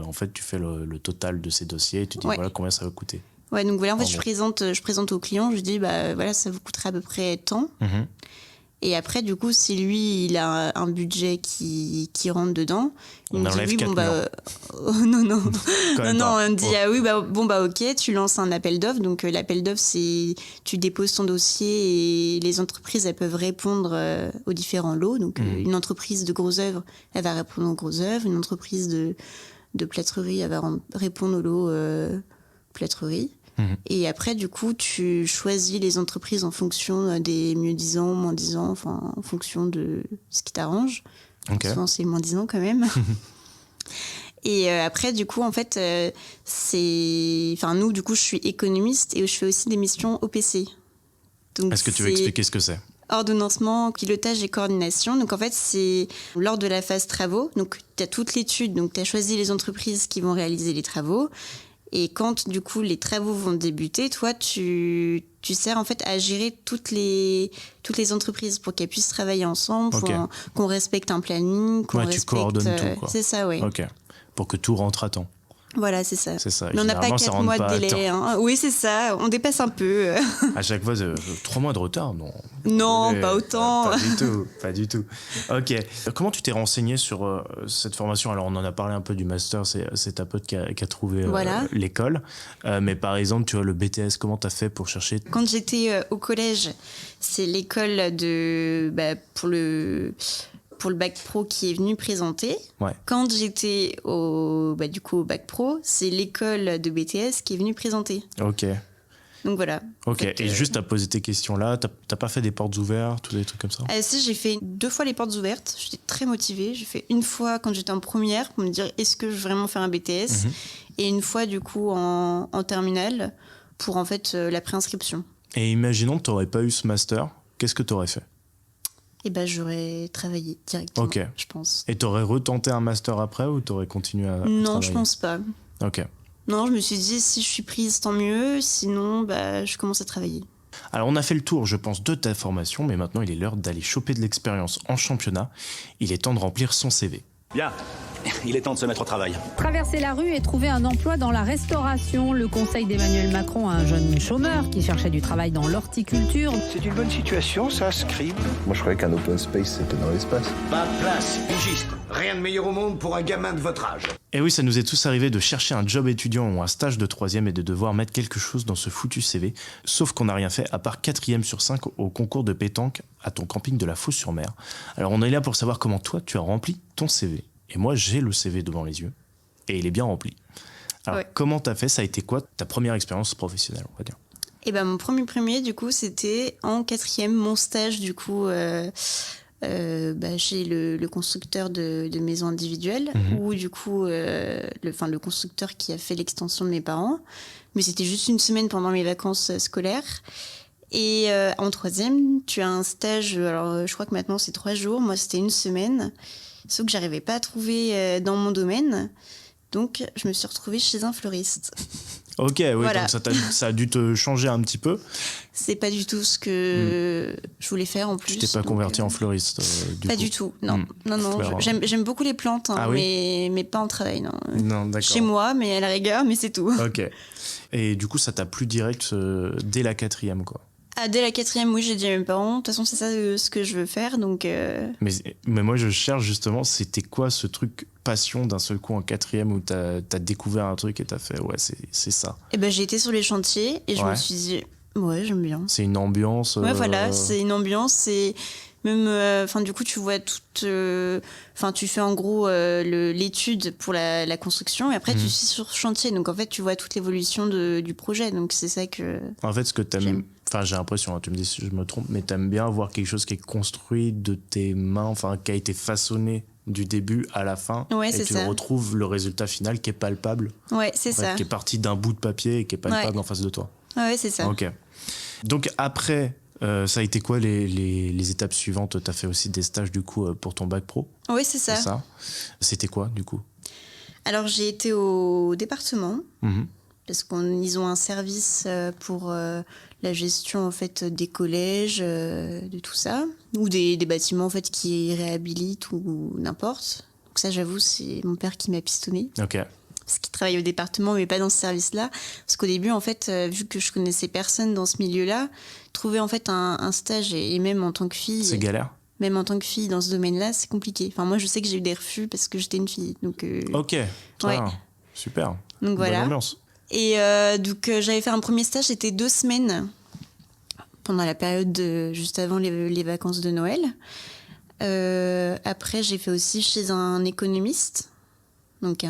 en fait tu fais le total de ces dossiers et tu dis voilà combien ça va coûter. Ouais, donc voilà, en fait je présente au client, je dis voilà, ça vous coûtera à peu près tant. Et après, du coup, si lui, il a un budget qui rentre dedans, il me dit oui, non, on me dit ok, tu lances un appel d'offres. Donc l'appel d'offres, c'est tu déposes ton dossier et les entreprises, elles peuvent répondre aux différents lots. Donc une entreprise de gros œuvres, elle va répondre aux gros œuvres. Une entreprise de plâtrerie, elle va répondre au lot plâtrerie. Et après, du coup, tu choisis les entreprises en fonction des mieux-disants, moins-disants, enfin, en fonction de ce qui t'arrange. Okay. Souvent, c'est moins-disant quand même. Et après, du coup, en fait, nous, du coup, je suis économiste et je fais aussi des missions OPC. Donc, est-ce que tu veux expliquer ce que c'est ? Ordonnancement, pilotage et coordination. Donc, en fait, c'est lors de la phase travaux. Donc, tu as toute l'étude. Donc, tu as choisi les entreprises qui vont réaliser les travaux. Et quand, du coup, les travaux vont débuter, toi, tu sers, en fait, à gérer toutes les entreprises pour qu'elles puissent travailler ensemble, qu'on respecte un planning, qu'on respecte... tu coordonnes tout, quoi. C'est ça, oui. Ok. Pour que tout rentre à temps. Voilà, c'est ça. C'est ça. Mais on n'a pas Généralement, ça 4 rentre mois pas de à délai. temps. Oui, c'est ça. On dépasse un peu. À chaque fois, 3 mois de retard, non. Non, pas autant. Pas du tout, pas du tout. Ok. Comment tu t'es renseigné sur cette formation? Alors, on en a parlé un peu du master, c'est ta pote qui a trouvé l'école. Mais par exemple, tu vois, le BTS, comment t'as fait pour chercher? Quand j'étais au collège, c'est l'école pour le bac pro qui est venue présenter. Ouais. Quand j'étais au bac pro, c'est l'école de BTS qui est venue présenter. Ok. Donc voilà. Ok. En fait, Et juste à poser tes questions là, t'as pas fait des portes ouvertes ou des trucs comme ça? Si, j'ai fait 2 fois les portes ouvertes. J'étais très motivée. J'ai fait une fois quand j'étais en première pour me dire est-ce que je veux vraiment faire un BTS, et une fois du coup en terminale pour en fait la préinscription. Et imaginons que t'aurais pas eu ce master, qu'est-ce que t'aurais fait? J'aurais travaillé directement, je pense. Et t'aurais retenté un master après ou t'aurais continué à Non, travailler? je pense pas. Ok. Non, je me suis dit, si je suis prise, tant mieux. Sinon, je commence à travailler. Alors, on a fait le tour, je pense, de ta formation, mais maintenant, il est l'heure d'aller choper de l'expérience en championnat. Il est temps de remplir son CV. Bien, il est temps de se mettre au travail. Traverser la rue et trouver un emploi dans la restauration. Le conseil d'Emmanuel Macron à un jeune chômeur qui cherchait du travail dans l'horticulture. C'est une bonne situation, ça, Scribe. Moi, je croyais qu'un open space, c'était dans l'espace. Pas de place, pigiste. Rien de meilleur au monde pour un gamin de votre âge. Et oui, ça nous est tous arrivé de chercher un job étudiant ou un stage de 3e et de devoir mettre quelque chose dans ce foutu CV. Sauf qu'on n'a rien fait à part 4e sur 5 au concours de pétanque à ton camping de la Fos-sur-Mer. Alors, on est là pour savoir comment toi, tu as rempli ton CV. Et moi, j'ai le CV devant les yeux. Et il est bien rempli. Alors, comment t'as fait? Ça a été quoi ta première expérience professionnelle, on va dire? Mon premier, du coup, c'était en 4e, mon stage, du coup, chez le constructeur de maisons individuelles, ou du coup, le constructeur qui a fait l'extension de mes parents. Mais c'était juste une semaine pendant mes vacances scolaires. Et en 3e, tu as un stage, alors je crois que maintenant c'est 3 jours, moi c'était une semaine. Sauf que j'arrivais pas à trouver dans mon domaine. Donc, je me suis retrouvée chez un fleuriste. Ok, oui, voilà. Donc ça a dû te changer un petit peu. C'est pas du tout ce que je voulais faire en plus. Tu t'es pas converti en fleuriste Pas du tout, non. Non, j'aime beaucoup les plantes, mais pas en travail, non. Non, d'accord. Chez moi, mais à la rigueur, mais c'est tout. Ok. Et du coup, ça t'a plu direct dès la 4e, quoi? Dès la 4e, oui, j'ai dit à mes parents, de toute façon, c'est ça ce que je veux faire, donc... Mais moi, je cherche justement, c'était quoi ce truc passion d'un seul coup en 4e où t'as découvert un truc et t'as fait, ouais, c'est ça. J'ai été sur les chantiers et je me suis dit, ouais, j'aime bien. C'est une ambiance... Ouais, voilà, c'est une ambiance, c'est... Même, du coup, tu vois toute... tu fais en gros l'étude pour la construction et après, tu suis sur chantier. Donc, en fait, tu vois toute l'évolution du projet. Donc, c'est ça que... En fait, ce que t'aimes... Enfin, j'ai l'impression, tu me dis si je me trompe, mais t'aimes bien voir quelque chose qui est construit de tes mains, enfin, qui a été façonné du début à la fin. Ouais, et tu retrouves le résultat final qui est palpable. Ouais, c'est ça. Qui est parti d'un bout de papier et qui est palpable en face de toi. Ouais, c'est ça. Ok. Donc, après... ça a été quoi les étapes suivantes? T'as fait aussi des stages du coup pour ton bac pro? Oui, c'est ça. C'était quoi du coup? Alors j'ai été au département parce qu'ils ont un service pour la gestion en fait des collèges, de tout ça, ou des bâtiments en fait qui réhabilitent ou n'importe. Donc ça, j'avoue, c'est mon père qui m'a pistonné. Ok. Parce qu'il travaille au département, mais pas dans ce service-là. Parce qu'au début, en fait, vu que je connaissais personne dans ce milieu-là, trouver en fait un stage, et même en tant que fille... C'est galère. Même en tant que fille dans ce domaine-là, c'est compliqué. Enfin, moi, je sais que j'ai eu des refus parce que j'étais une fille. Donc, ok, très bien. Super. Donc voilà. Bonne ambiance. Et donc, j'avais fait un premier stage, c'était 2 semaines, pendant la période juste avant les vacances de Noël. Après, j'ai fait aussi chez un économiste. Donc,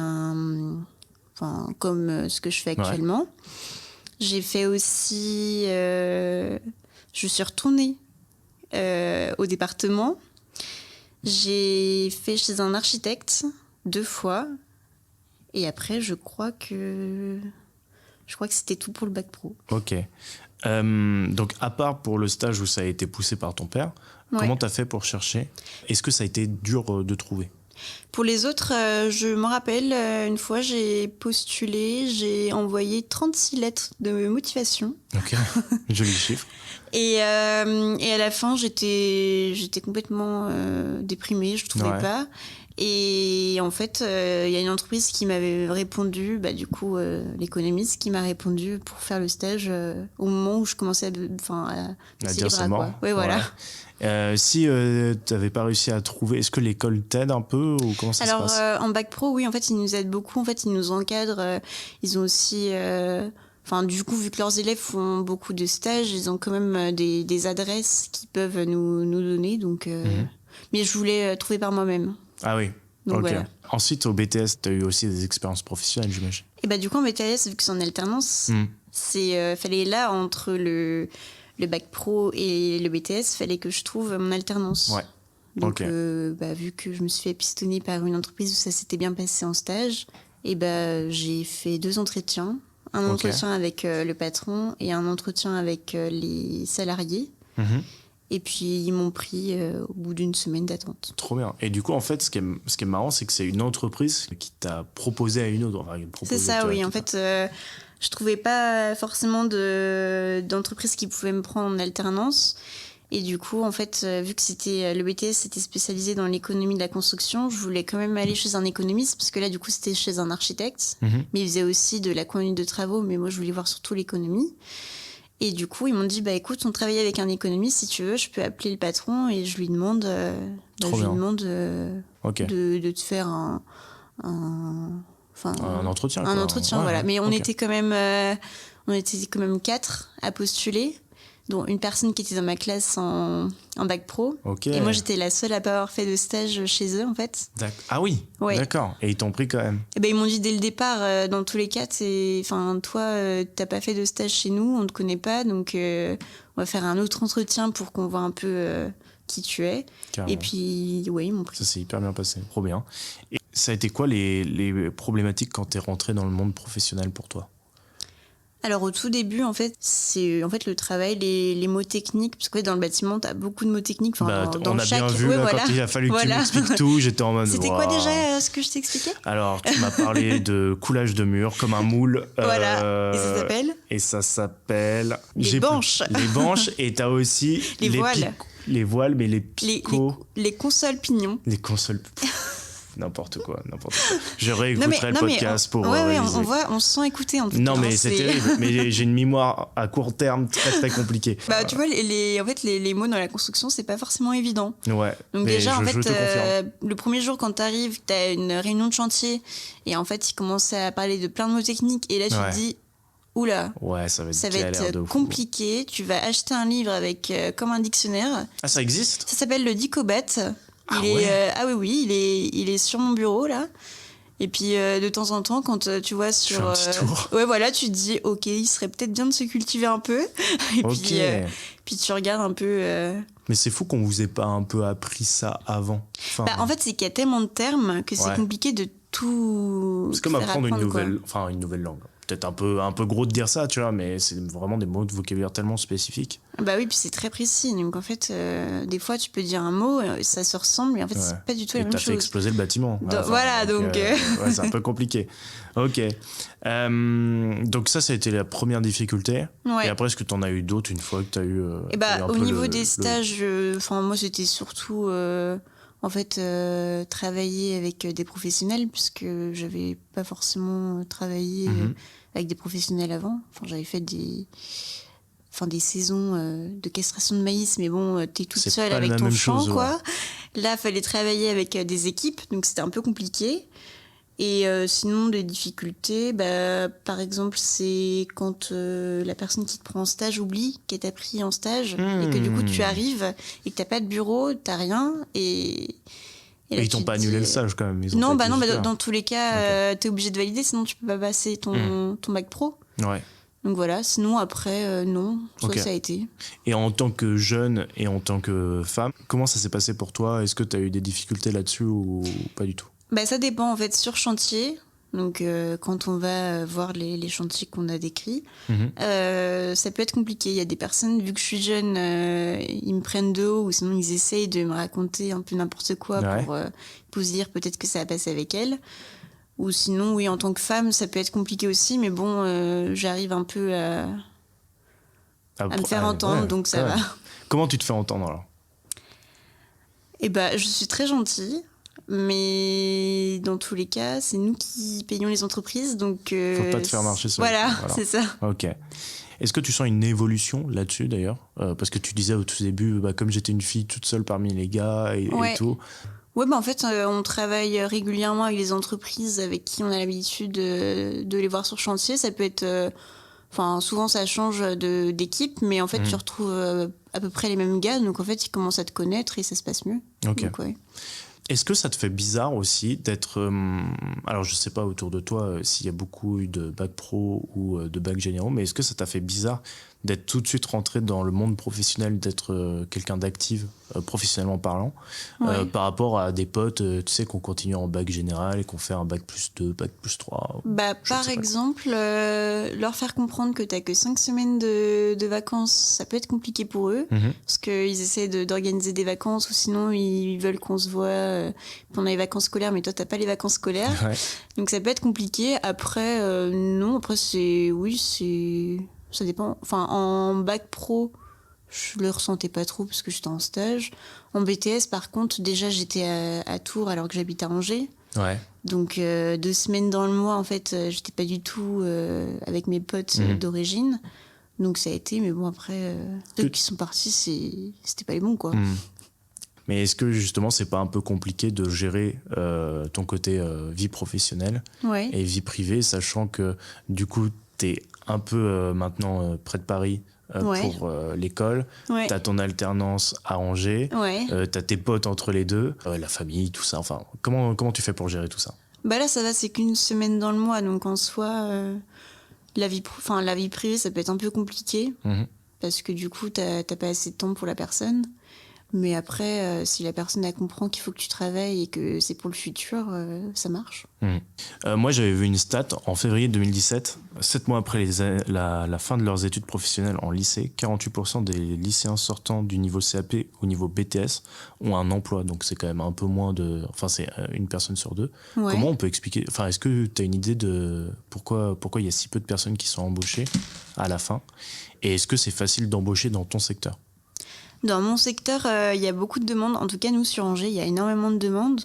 comme ce que je fais actuellement. Ouais. J'ai fait aussi... je suis retournée au département. J'ai fait chez un architecte 2 fois. Et après, je crois que c'était tout pour le bac pro. Ok. Donc, à part pour le stage où ça a été poussé par ton père, comment t'as fait pour chercher? Est-ce que ça a été dur de trouver? Pour les autres, je me rappelle, une fois, j'ai postulé, j'ai envoyé 36 lettres de motivation. Ok, joli chiffre. Et à la fin, j'étais complètement déprimée, je trouvais pas. Et en fait, il y a une entreprise qui m'avait répondu, du coup, l'économiste qui m'a répondu pour faire le stage au moment où je commençais à dire c'est mort. Oui, voilà. Si tu n'avais pas réussi à trouver, est-ce que l'école t'aide un peu ou comment ça se passe ? En bac pro, oui, en fait, ils nous aident beaucoup. En fait, ils nous encadrent. Ils ont aussi... du coup, vu que leurs élèves font beaucoup de stages, ils ont quand même des adresses qu'ils peuvent nous donner. Donc, mais je voulais trouver par moi-même. Ah oui, donc, ok. Voilà. Ensuite, au BTS, tu as eu aussi des expériences professionnelles, j'imagine. Et du coup, en BTS, vu que c'est en alternance, fallait là, entre le bac pro et le BTS, fallait que je trouve mon alternance. Ouais. Donc, vu que je me suis fait pistonner par une entreprise où ça s'était bien passé en stage, j'ai fait 2 entretiens. Un entretien avec le patron et un entretien avec les salariés. Et puis, ils m'ont pris au bout d'1 semaine d'attente. Trop bien. Et du coup, en fait, ce qui est marrant, c'est que c'est une entreprise qui t'a proposé à une autre. C'est ça, oui. En fait, je trouvais pas forcément d'entreprise qui pouvait me prendre en alternance. Et du coup, en fait, vu que le BTS c'était spécialisé dans l'économie de la construction, je voulais quand même aller chez un économiste, parce que là, du coup, c'était chez un architecte. Mais il faisait aussi de la conduite de travaux, mais moi, je voulais voir surtout l'économie. Et du coup, ils m'ont dit, écoute, on travaille avec un économiste, si tu veux, je peux appeler le patron et je lui demande, de te faire un entretien. Un entretien, voilà. Mais on était quand même 4 à postuler, dont une personne qui était dans ma classe en bac pro. Et moi, j'étais la seule à pas avoir fait de stage chez eux, en fait. Ah oui, d'accord. Et ils t'ont pris quand même. Ils m'ont dit dès le départ, dans tous les cas, toi, t'as pas fait de stage chez nous, on te connaît pas, donc on va faire un autre entretien pour qu'on voit un peu qui tu es. Carrément. Et puis, ils m'ont pris. Ça s'est hyper bien passé, trop bien. Et ça a été quoi les problématiques quand t'es rentré dans le monde professionnel pour toi ? Alors au tout début, en fait, c'est le travail, les mots techniques, parce que dans le bâtiment, t'as beaucoup de mots techniques. On a bien vu quand il a fallu que tu m'expliques tout, j'étais en mode. C'était quoi déjà ce que je t'expliquais ? Alors tu m'as parlé de coulage de mur comme un moule. Voilà. Et ça s'appelle les banches. Les banches, et t'as aussi les voiles. Les voiles, mais les picots. Les consoles pignons. Les consoles. N'importe quoi. Je réécouterai le podcast pour réviser. On se sent écouté en tout cas. Non, mais c'est terrible. Mais j'ai une mémoire à court terme très très compliquée. Tu vois, les mots dans la construction, c'est pas forcément évident. Ouais. Donc déjà, le premier jour quand t'arrives, t'as une réunion de chantier et en fait, ils commencent à parler de plein de mots techniques et là, tu te dis, oula, ça va être compliqué. Tu vas acheter un livre avec comme un dictionnaire. Ah, ça existe ? Ça s'appelle le Dicobat. Il est sur mon bureau là. Et puis de temps en temps, quand tu vois sur un petit tour. tu te dis ok, il serait peut-être bien de se cultiver un peu. Et puis tu regardes un peu. Mais c'est fou qu'on vous ait pas un peu appris ça avant. En fait, c'est qu'il y a tellement de termes que c'est compliqué de tout. C'est comme apprendre une nouvelle langue. Peut-être un peu gros de dire ça, tu vois, mais c'est vraiment des mots de vocabulaire tellement spécifiques. Oui, puis c'est très précis. Donc en fait, des fois, tu peux dire un mot, ça se ressemble, mais en fait, c'est pas du tout la même chose. Et t'as fait exploser le bâtiment. Donc c'est un peu compliqué. Ok. Donc ça a été la première difficulté. Ouais. Et après, est-ce que t'en as eu d'autres une fois que t'as eu... au niveau des stages, moi, c'était surtout... travailler avec des professionnels, puisque j'avais pas forcément travaillé avec des professionnels avant. J'avais fait des saisons de castration de maïs, mais bon, t'es toute seule avec ton champ, quoi. Là, fallait travailler avec des équipes, donc c'était un peu compliqué. Et sinon, des difficultés, par exemple, c'est quand la personne qui te prend en stage oublie qu'elle t'a pris en stage et que du coup tu arrives et que t'as pas de bureau, t'as rien et ils t'ont pas annulé le stage quand même. Non, dans tous les cas, t'es obligé de valider, sinon tu peux pas passer ton bac pro. Ouais. Donc voilà, sinon après, non, ça a été. Et en tant que jeune et en tant que femme, comment ça s'est passé pour toi ? Est-ce que t'as eu des difficultés là-dessus ou pas du tout ? Ça dépend en fait sur chantier. Donc quand on va voir les chantiers qu'on a décrits, ça peut être compliqué. Il y a des personnes, vu que je suis jeune, ils me prennent de haut ou sinon ils essayent de me raconter un peu n'importe quoi pour se dire peut-être que ça va passer avec elle. Ou sinon, oui, en tant que femme, ça peut être compliqué aussi. Mais bon, j'arrive un peu à me faire entendre, donc ça va. Comment tu te fais entendre alors ? Je suis très gentille, mais dans tous les cas, c'est nous qui payons les entreprises, donc... Faut pas te faire marcher seul. Voilà, c'est ça. Ok. Est-ce que tu sens une évolution là-dessus d'ailleurs ? Parce que tu disais au tout début, comme j'étais une fille toute seule parmi les gars et tout. Ouais, en fait, on travaille régulièrement avec les entreprises avec qui on a l'habitude de les voir sur chantier. Ça peut être... souvent, ça change d'équipe, mais en fait, tu retrouves à peu près les mêmes gars. Donc, en fait, ils commencent à te connaître et ça se passe mieux. Ok. Donc, ouais. Est-ce que ça te fait bizarre aussi d'être... alors, je sais pas autour de toi s'il y a beaucoup eu de bac pro ou de bac généraux, mais est-ce que ça t'a fait bizarre d'être tout de suite rentré dans le monde professionnel, d'être quelqu'un d'active, professionnellement parlant, par rapport à des potes, tu sais, qu'on continue en bac général et qu'on fait un bac +2, bac +3 par exemple, leur faire comprendre que t'as que 5 semaines de vacances, ça peut être compliqué pour eux, parce qu'ils essaient d'organiser des vacances, ou sinon ils veulent qu'on se voit pendant les vacances scolaires, mais toi t'as pas les vacances scolaires, donc ça peut être compliqué. Après, non, après ça dépend. En bac pro, je le ressentais pas trop parce que j'étais en stage. En BTS, par contre, déjà, j'étais à Tours alors que j'habite à Angers. Ouais. Donc, 2 semaines dans le mois, en fait, j'étais pas du tout avec mes potes d'origine. Donc, ça a été, mais bon, après, ceux qui sont partis, c'était pas les bons, quoi. Mais est-ce que, justement, c'est pas un peu compliqué de gérer ton côté vie professionnelle et vie privée, sachant que, du coup, t'es un peu maintenant près de Paris pour l'école, t'as ton alternance à Angers, t'as tes potes entre les deux, la famille, tout ça. Enfin, comment tu fais pour gérer tout ça ? Là, ça va, c'est qu'une semaine dans le mois, donc en soi, la vie privée, ça peut être un peu compliqué, parce que du coup, t'as pas assez de temps pour la personne. Mais après, si la personne elle comprend qu'il faut que tu travailles et que c'est pour le futur, ça marche. Moi, j'avais vu une stat en février 2017, 7 mois après la fin de leurs études professionnelles en lycée, 48% des lycéens sortant du niveau CAP au niveau BTS ont un emploi. Donc, c'est quand même un peu moins de... Enfin, c'est une personne sur 2. Ouais. Comment on peut expliquer... Enfin, est-ce que tu as une idée de pourquoi il y a si peu de personnes qui sont embauchées à la fin ? Et est-ce que c'est facile d'embaucher dans ton secteur ? Dans mon secteur, il y a beaucoup de demandes. En tout cas, nous, sur Angers, il y a énormément de demandes.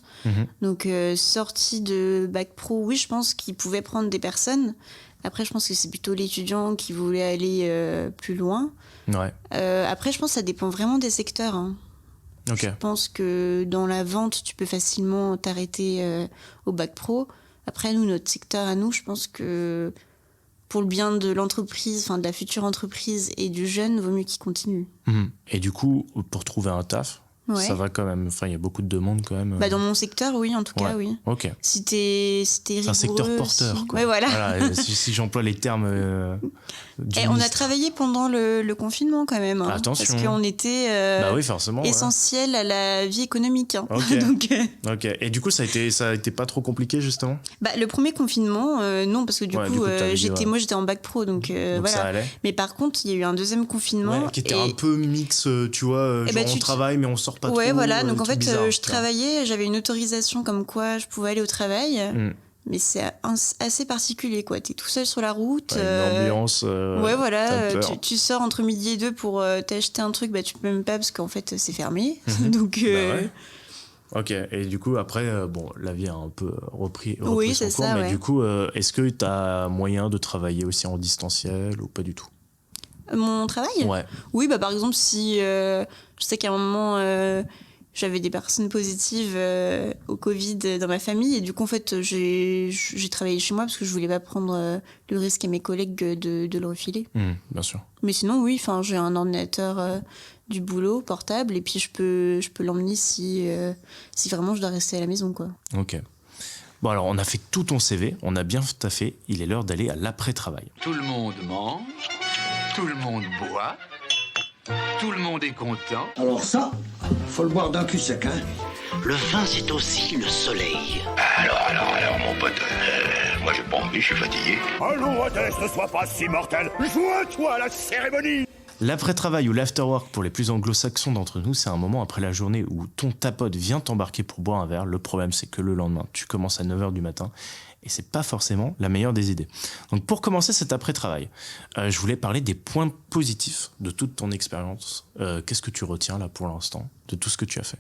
Donc, sortie de bac pro, oui, je pense qu'ils pouvaient prendre des personnes. Après, je pense que c'est plutôt l'étudiant qui voulait aller plus loin. Ouais. Après, je pense que ça dépend vraiment des secteurs. Hein. Okay. Je pense que dans la vente, tu peux facilement t'arrêter au bac pro. Après, nous, notre secteur à nous, je pense que pour le bien de l'entreprise, de la future entreprise et du jeune, vaut mieux qu'il continue. Et du coup, pour trouver un taf, ça va quand même. Enfin, il y a beaucoup de demandes quand même. Dans mon secteur, oui, en tout cas, oui. Ok. Si t'es rigoureux, c'est un secteur porteur, quoi. Ouais, voilà. Si j'emploie les termes. On a travaillé pendant le confinement quand même. Hein, attention. Parce qu'on était oui, forcément, essentiel à la vie économique. Hein. Okay. Donc, ok. Et du coup, ça a été pas trop compliqué justement ? Le premier confinement, non, parce que du coup j'étais en bac pro, donc voilà. Ça allait. Mais par contre, il y a eu un deuxième confinement qui était un peu mix, tu vois. On travaille, mais on sort pas trop. Ouais, voilà. Donc en fait, bizarre, je travaillais, j'avais une autorisation comme quoi je pouvais aller au travail. Mais c'est assez particulier, quoi. T'es tout seul sur la route. Une ambiance. Ouais, voilà. Tu sors entre midi et 2 pour t'acheter un truc, tu peux même pas parce qu'en fait, c'est fermé. Donc. Ok. Et du coup, après, la vie a un peu repris oui, son cours. Mais du coup, est-ce que t'as moyen de travailler aussi en distanciel ou pas du tout ? Mon travail ? Ouais. Oui, par exemple, si je sais qu'à un moment. J'avais des personnes positives au Covid dans ma famille et du coup en fait j'ai travaillé chez moi parce que je voulais pas prendre le risque à mes collègues de le refiler. Bien sûr. Mais sinon oui, j'ai un ordinateur du boulot portable et puis je peux l'emmener si vraiment je dois rester à la maison, quoi. Ok. Bon alors on a fait tout ton CV, on a bien taffé, il est l'heure d'aller à l'après-travail. Tout le monde mange, tout le monde boit. Tout le monde est content. Alors ça, faut le boire d'un cul sec, hein. Le vin, c'est aussi le soleil. Alors, mon pote, moi j'ai pas envie, je suis fatigué. Allons, Odès, ne sois pas si mortel. Joins-toi à la cérémonie. L'après-travail ou l'after-work pour les plus anglo-saxons d'entre nous, c'est un moment après la journée où ta pote vient t'embarquer pour boire un verre. Le problème, c'est que le lendemain, tu commences à 9h du matin et c'est pas forcément la meilleure des idées. Donc pour commencer cet après-travail, je voulais parler des points positifs de toute ton expérience. Qu'est-ce que tu retiens là pour l'instant de tout ce que tu as fait?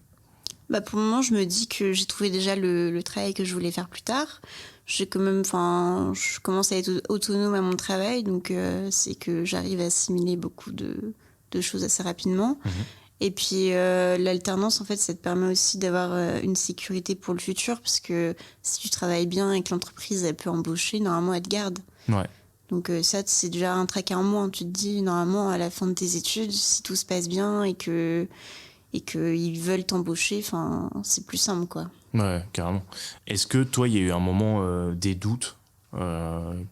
Pour le moment, je me dis que j'ai trouvé déjà le travail que je voulais faire plus tard. Je commence à être autonome à mon travail, donc c'est que j'arrive à assimiler beaucoup de choses assez rapidement. Et puis l'alternance, en fait, ça te permet aussi d'avoir une sécurité pour le futur, parce que si tu travailles bien et que l'entreprise elle peut embaucher, normalement elle te garde. Ouais. Donc ça, c'est déjà un tracas en moins. Tu te dis, normalement, à la fin de tes études, si tout se passe bien et qu'ils veulent t'embaucher, c'est plus simple, quoi. Ouais, carrément. Est-ce que toi, il y a eu un moment des doutes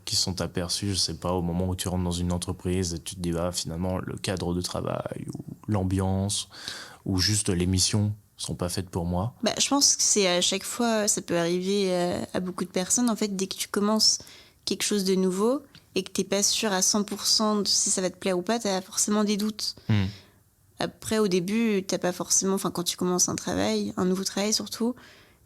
qui sont aperçus, je sais pas, au moment où tu rentres dans une entreprise et tu te dis, finalement, le cadre de travail ou l'ambiance ou juste les missions sont pas faites pour moi? Je pense que c'est à chaque fois, ça peut arriver à beaucoup de personnes. En fait, dès que tu commences quelque chose de nouveau et que t'es pas sûr à 100% de si ça va te plaire ou pas, t'as forcément des doutes. Après, au début, t'as pas forcément... quand tu commences un nouveau travail surtout,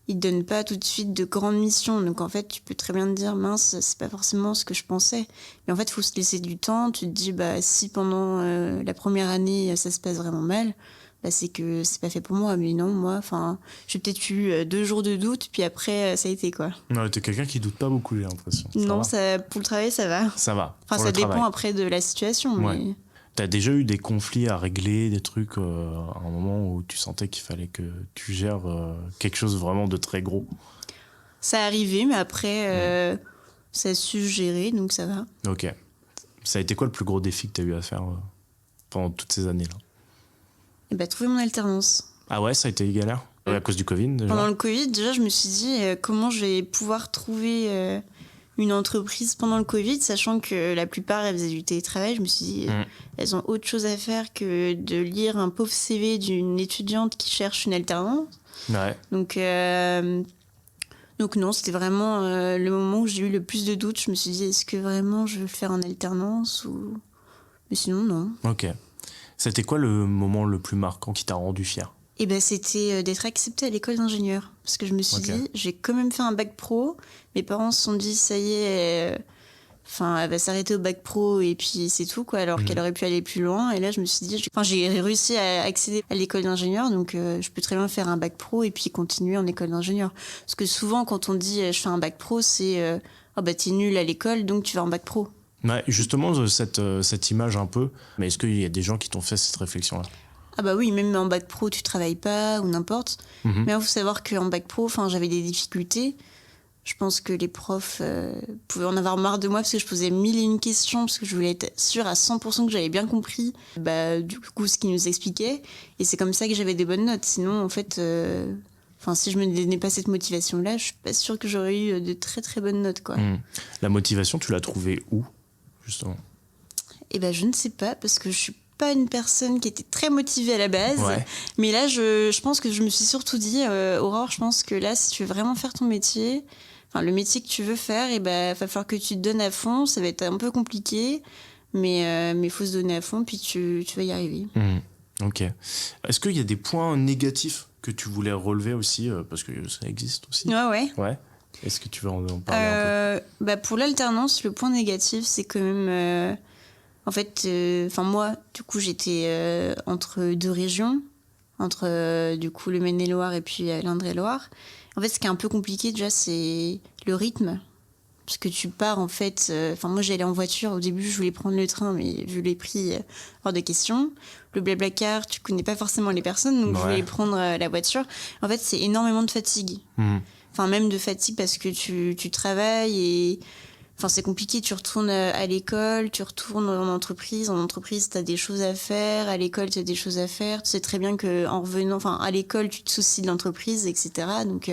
ils te donnent pas tout de suite de grandes missions. Donc en fait, tu peux très bien te dire, mince, c'est pas forcément ce que je pensais. Mais en fait, il faut se laisser du temps. Tu te dis, si pendant la première année, ça se passe vraiment mal, c'est que c'est pas fait pour moi. Mais non, moi, j'ai peut-être eu 2 jours de doute, puis après, ça a été, quoi. Non, t'es quelqu'un qui doute pas beaucoup, j'ai l'impression. Non, pour le travail, ça va. Ça va. Ça dépend après de la situation, ouais. Mais... T'as déjà eu des conflits à régler, des trucs à un moment où tu sentais qu'il fallait que tu gères quelque chose vraiment de très gros? Ça arrivait, mais après, ça a su gérer, donc ça va. Ok. Ça a été quoi le plus gros défi que t'as eu à faire pendant toutes ces années-là? Trouver mon alternance. Ah ouais, ça a été galère? À cause du Covid, déjà? Pendant le Covid, déjà, je me suis dit comment je vais pouvoir trouver une entreprise pendant le Covid, sachant que la plupart, elles faisaient du télétravail. Je me suis dit, elles ont autre chose à faire que de lire un pauvre CV d'une étudiante qui cherche une alternance. Ouais. Donc non, c'était vraiment le moment où j'ai eu le plus de doutes. Je me suis dit, est-ce que vraiment je veux le faire en alternance ou... Mais sinon, non. Ok. C'était quoi le moment le plus marquant qui t'a rendu fier? C'était d'être acceptée à l'école d'ingénieur. Parce que je me suis dit, j'ai quand même fait un bac pro. Mes parents se sont dit, ça y est, elle va s'arrêter au bac pro et puis c'est tout, quoi. Alors qu'elle aurait pu aller plus loin. Et là, je me suis dit, j'ai réussi à accéder à l'école d'ingénieur. Donc, je peux très bien faire un bac pro et puis continuer en école d'ingénieur. Parce que souvent, quand on dit, je fais un bac pro, c'est, t'es nul à l'école, donc tu vas en bac pro. Ouais, justement, cette image un peu. Mais est-ce qu'il y a des gens qui t'ont fait cette réflexion-là? Ah oui, même en bac pro, tu travailles pas ou n'importe. Mais il faut savoir qu'en bac pro, j'avais des difficultés. Je pense que les profs pouvaient en avoir marre de moi parce que je posais 1001 questions, parce que je voulais être sûre à 100% que j'avais bien compris du coup ce qu'ils nous expliquaient. Et c'est comme ça que j'avais des bonnes notes. Sinon, en fait, si je me donnais pas cette motivation-là, je suis pas sûre que j'aurais eu de très très bonnes notes, quoi. La motivation, tu l'as trouvée où, justement? Je ne sais pas, parce que je suis pas une personne qui était très motivée à la base. Ouais. Mais là, je pense que je me suis surtout dit, Aurore, je pense que là, si tu veux vraiment faire ton métier, le métier que tu veux faire, va falloir que tu te donnes à fond. Ça va être un peu compliqué, mais faut se donner à fond, puis tu vas y arriver. Ok. Est-ce qu'il y a des points négatifs que tu voulais relever aussi, parce que ça existe aussi? Ouais. Est-ce que tu veux en parler un peu? Pour l'alternance, le point négatif, c'est quand même... moi, du coup, j'étais entre 2 régions, entre du coup le Maine-et-Loire et puis l'Indre-et-Loire. En fait, ce qui est un peu compliqué déjà, c'est le rythme, parce que tu pars en fait. Moi, j'allais en voiture. Au début, je voulais prendre le train, mais vu les prix, hors de question. Le Blablacar, tu connais pas forcément les personnes, donc je voulais prendre la voiture. En fait, c'est énormément de fatigue. Même de fatigue parce que tu travailles et c'est compliqué, tu retournes à l'école, tu retournes en entreprise. En entreprise, tu as des choses à faire. À l'école, tu as des choses à faire. Tu sais très bien qu'en revenant, à l'école, tu te soucies de l'entreprise, etc. Donc,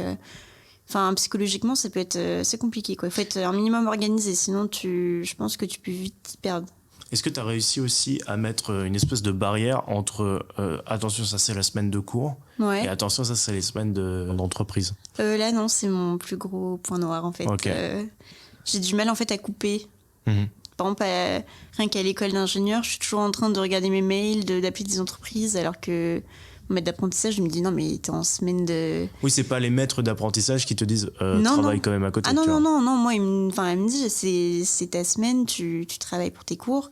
psychologiquement, ça peut être assez compliqué, quoi. Il faut être un minimum organisé, sinon je pense que tu peux vite t'y perdre. Est-ce que tu as réussi aussi à mettre une espèce de barrière entre attention, ça c'est la semaine de cours, et attention, ça c'est les semaines d'entreprise? Là, non, c'est mon plus gros point noir, en fait. Okay. J'ai du mal en fait à couper. par exemple, rien qu'à l'école d'ingénieur, je suis toujours en train de regarder mes mails, d'appeler des entreprises, alors que mon maître d'apprentissage, je me dis non, mais t'es en semaine de... Oui, c'est pas les maîtres d'apprentissage qui te disent travaille quand même à côté. Ah non, moi, elle me dit c'est ta semaine, tu travailles pour tes cours,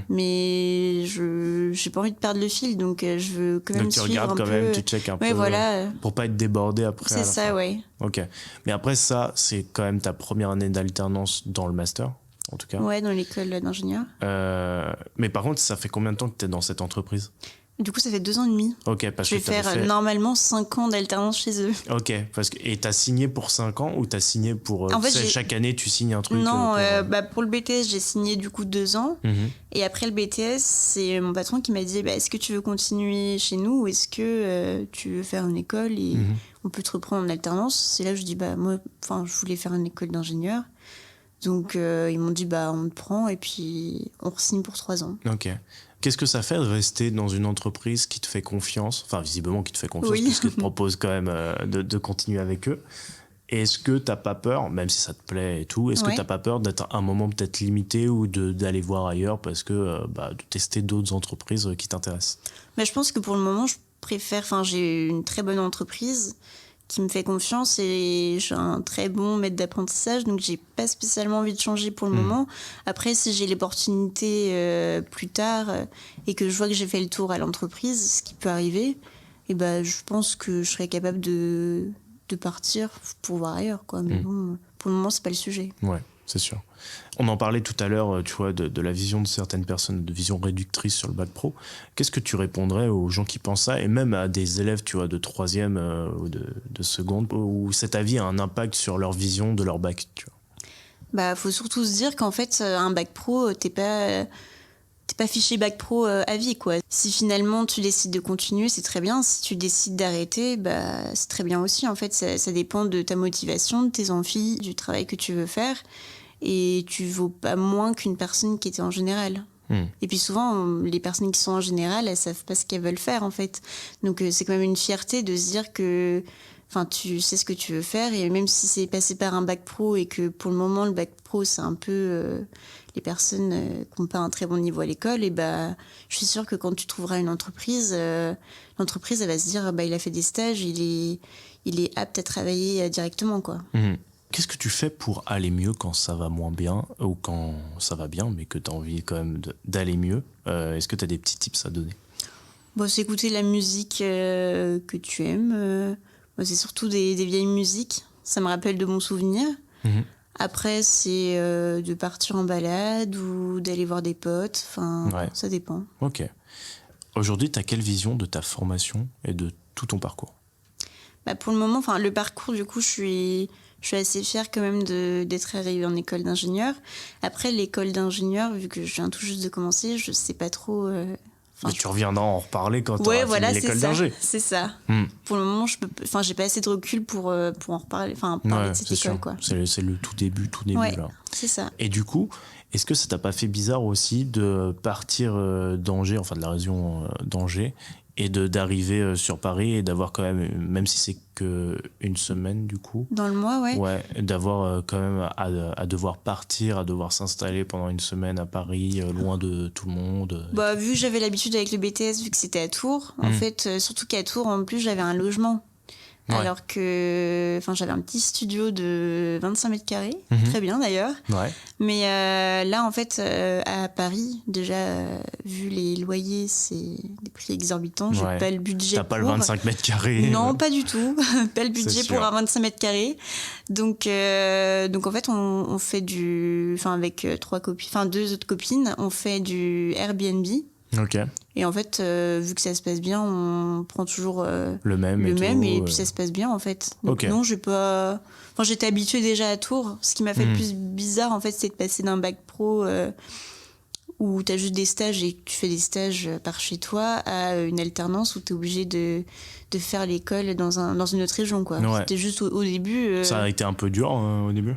mais j'ai pas envie de perdre le fil, donc je veux quand même suivre un peu. Donc tu regardes quand même, tu checkes un peu, voilà. pour pas être débordé après. C'est ça, ouais. Ok. Mais après ça, c'est quand même ta première année d'alternance dans le master, en tout cas. Ouais, dans l'école d'ingénieur. Mais par contre, ça fait combien de temps que t'es dans cette entreprise ? Du coup, ça fait 2 ans et demi. Ok, parce je vais faire normalement 5 ans d'alternance chez eux. Ok, et t'as signé pour 5 ans ou t'as signé pour... En fait, chaque année, tu signes un truc Non, pour le BTS, j'ai signé du coup 2 ans. Et après le BTS, c'est mon patron qui m'a dit est-ce que tu veux continuer chez nous ou est-ce que tu veux faire une école et on peut te reprendre en alternance. C'est là que je dis moi, je voulais faire une école d'ingénieur. Donc ils m'ont dit on te prend et puis on re-signe pour 3 ans. Ok. Qu'est-ce que ça fait de rester dans une entreprise qui te fait confiance, enfin visiblement qui te fait confiance, oui. puisqu'ils te proposent quand même de continuer avec eux. Et est-ce que t'as pas peur, même si ça te plaît et tout, est-ce que t'as pas peur d'être à un moment peut-être limité ou d'aller voir ailleurs parce que de tester d'autres entreprises qui t'intéressent ? Je pense que pour le moment, je préfère, j'ai une très bonne entreprise qui me fait confiance et j'ai un très bon maître d'apprentissage, donc j'ai pas spécialement envie de changer pour le moment. Après, si j'ai l'opportunité plus tard et que je vois que j'ai fait le tour à l'entreprise, ce qui peut arriver, je pense que je serais capable de partir pour voir ailleurs, quoi. Mais bon, pour le moment, c'est pas le sujet. Ouais, c'est sûr. On en parlait tout à l'heure, tu vois, de la vision de certaines personnes, de vision réductrice sur le bac pro. Qu'est-ce que tu répondrais aux gens qui pensent ça, et même à des élèves, tu vois, de 3e ou de seconde, où cet avis a un impact sur leur vision de leur bac, tu vois ? Faut surtout se dire qu'en fait, un bac pro, t'es pas fiché bac pro à vie, quoi. Si finalement tu décides de continuer, c'est très bien. Si tu décides d'arrêter, c'est très bien aussi. En fait, ça dépend de ta motivation, de tes envies, du travail que tu veux faire. Et tu vaux pas moins qu'une personne qui était en général. Et puis souvent, les personnes qui sont en général, elles savent pas ce qu'elles veulent faire, en fait. Donc c'est quand même une fierté de se dire que tu sais ce que tu veux faire, et même si c'est passé par un bac pro et que pour le moment, le bac pro, c'est un peu les personnes qui n'ont pas un très bon niveau à l'école, je suis sûre que quand tu trouveras une entreprise, l'entreprise, elle va se dire il a fait des stages, il est apte à travailler directement, quoi. Qu'est-ce que tu fais pour aller mieux quand ça va moins bien, ou quand ça va bien, mais que tu as envie quand même d'aller mieux ? Est-ce que tu as des petits tips à donner ? C'est écouter la musique que tu aimes. C'est surtout des vieilles musiques. Ça me rappelle de bons souvenirs. Après, c'est de partir en balade ou d'aller voir des potes. Ça dépend. Ok. Aujourd'hui, tu as quelle vision de ta formation et de tout ton parcours ? Pour le moment, le parcours, du coup, je suis assez fière quand même d'être arrivée en école d'ingénieur. Après, l'école d'ingénieur, vu que je viens tout juste de commencer, je sais pas trop... mais tu reviendras en reparler quand tu auras fini l'école d'ingé. C'est ça. Pour le moment, j'ai pas assez de recul pour en reparler, parler de cette école, quoi. C'est le tout début là. C'est ça. Et du coup, est-ce que ça t'a pas fait bizarre aussi de partir d'Angers, de la région d'Angers, et d'arriver sur Paris et d'avoir quand même si c'est qu'une semaine du coup. Dans le mois, ouais. Ouais, d'avoir quand même à devoir partir, à devoir s'installer pendant une semaine à Paris, loin de tout le monde. Vu que j'avais l'habitude avec le BTS, vu que c'était à Tours, en fait, surtout qu'à Tours, en plus, j'avais un logement. Ouais. Alors que j'avais un petit studio de 25 mètres carrés, très bien d'ailleurs. Ouais. Mais là, en fait, à Paris, déjà, vu les loyers, c'est des prix exorbitants. J'ai pas le budget T'as pas le 25 mètres carrés. Non, pas du tout. Pas le budget pour un 25 mètres carrés. Donc en fait, on fait avec 2 autres copines, on fait du Airbnb. Ok. Et en fait, vu que ça se passe bien, on prend toujours le même et puis ça se passe bien, en fait. Donc non, j'ai pas... j'étais habituée déjà à Tours. Ce qui m'a fait le plus bizarre, en fait, c'est de passer d'un bac pro où t'as juste des stages et tu fais des stages par chez toi à une alternance où t'es obligé de faire l'école dans une autre région, quoi. Ouais. C'était juste au début... Ça a été un peu dur au début ?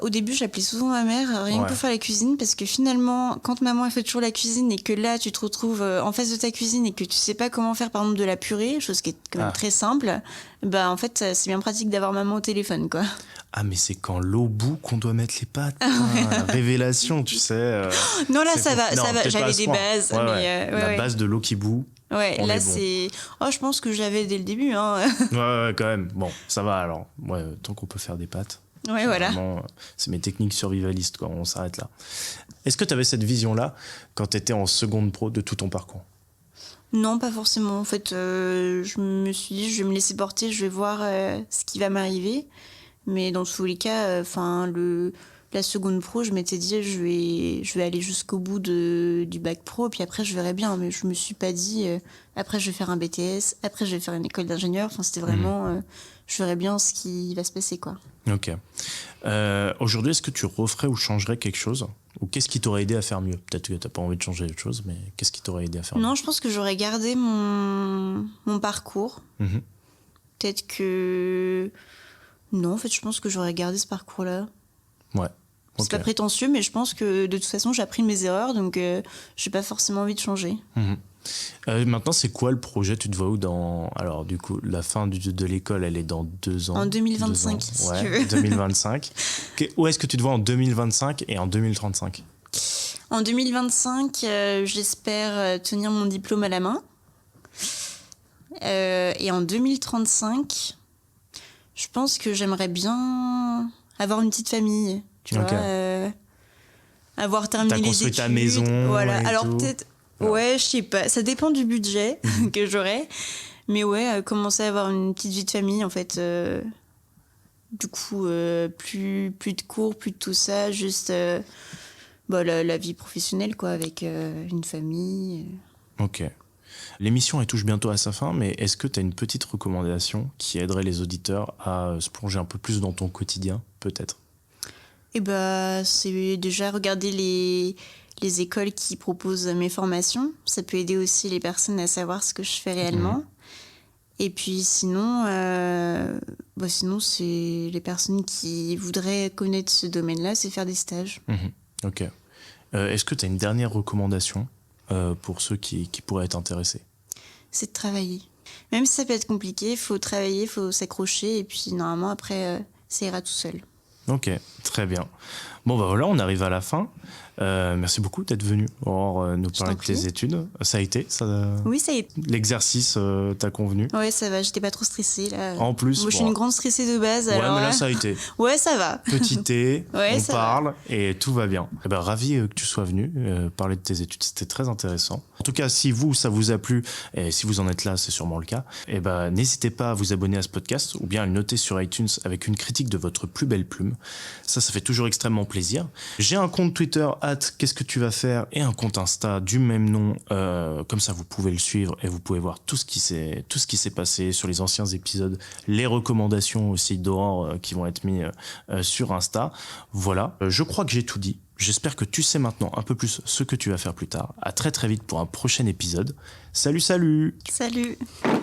Au début, j'appelais souvent ma mère, rien que pour faire la cuisine, parce que finalement, quand maman elle fait toujours la cuisine et que là, tu te retrouves en face de ta cuisine et que tu sais pas comment faire, par exemple, de la purée, chose qui est quand même très simple, en fait, c'est bien pratique d'avoir maman au téléphone, quoi. Ah, mais c'est quand l'eau bout qu'on doit mettre les pattes. La révélation, tu sais. Non, là, ça va. peut-être J'avais pas à ce des point. bases. Ouais. La base de l'eau qui bout. Ouais, là, bon. c'est... Oh, je pense que je l'avais dès le début. Hein. Ouais, quand même. Bon, ça va alors. Ouais, tant qu'on peut faire des pâtes. Ouais, voilà. Vraiment, c'est mes techniques survivalistes, quoi. On s'arrête là. Est-ce que tu avais cette vision-là quand tu étais en seconde pro de tout ton parcours? Non, pas forcément. En fait, je me suis dit, je vais me laisser porter, je vais voir ce qui va m'arriver. Mais dans tous les cas, la seconde pro, je m'étais dit, je vais aller jusqu'au bout du bac pro, puis après, je verrai bien. Mais je me suis pas dit, après, je vais faire un BTS, après, je vais faire une école d'ingénieur. Enfin, c'était vraiment, je verrai bien ce qui va se passer, quoi. Ok. Aujourd'hui, est-ce que tu referais ou changerais quelque chose? Ou qu'est-ce qui t'aurait aidé à faire mieux? Peut-être que t'as pas envie de changer autre chose, mais qu'est-ce qui t'aurait aidé à faire mieux? Non, je pense que j'aurais gardé mon parcours. Peut-être que... Non, en fait, je pense que j'aurais gardé ce parcours-là. Ouais. C'est pas prétentieux, mais je pense que de toute façon, j'ai appris de mes erreurs, donc j'ai pas forcément envie de changer. Maintenant, c'est quoi le projet? Tu te vois où dans... Alors, du coup, la fin de l'école, elle est dans 2 ans. En 2025, si tu veux. 2025. Où est-ce que tu te vois en 2025 et en 2035? En 2025, j'espère tenir mon diplôme à la main. Et en 2035, je pense que j'aimerais bien avoir une petite famille. Tu vois, avoir terminé les études. T'as construit ta maison. Voilà. Alors tout. peut-être... Ouais, je sais pas. Ça dépend du budget que j'aurai. Mais ouais, commencer à avoir une petite vie de famille, en fait. Du coup, plus de cours, plus de tout ça. Juste la vie professionnelle, quoi, avec une famille. Ok. L'émission, elle touche bientôt à sa fin, mais est-ce que tu as une petite recommandation qui aiderait les auditeurs à se plonger un peu plus dans ton quotidien, peut-être? C'est déjà regarder les écoles qui proposent mes formations. Ça peut aider aussi les personnes à savoir ce que je fais réellement. Et puis sinon, c'est les personnes qui voudraient connaître ce domaine-là, c'est faire des stages. Ok. Est-ce que tu as une dernière recommandation pour ceux qui pourraient être intéressés? C'est de travailler. Même si ça peut être compliqué, il faut travailler, il faut s'accrocher, et puis normalement, après, ça ira tout seul. Ok, très bien. Bon, voilà, on arrive à la fin. Merci beaucoup d'être venu nous parler de tes études. Ça a été Oui, ça a été. L'exercice t'a convenu? Ouais, ça va, j'étais pas trop stressée là. En plus, moi, je suis une grande stressée de base. Ouais, alors, mais là, ça a été. Ouais, ça va. Petit thé, on parle va. Et tout va bien. Ravi que tu sois venu parler de tes études, c'était très intéressant. En tout cas, si ça vous a plu, et si vous en êtes là, c'est sûrement le cas, n'hésitez pas à vous abonner à ce podcast ou bien à le noter sur iTunes avec une critique de votre plus belle plume. Ça fait toujours extrêmement plaisir. J'ai un compte Twitter @qu'est-ce que tu vas faire et un compte Insta du même nom. Comme ça, vous pouvez le suivre et vous pouvez voir tout ce qui s'est passé sur les anciens épisodes, les recommandations aussi d'Aurore qui vont être mis sur Insta. Voilà, je crois que j'ai tout dit. J'espère que tu sais maintenant un peu plus ce que tu vas faire plus tard. À très très vite pour un prochain épisode. Salut, salut! Salut!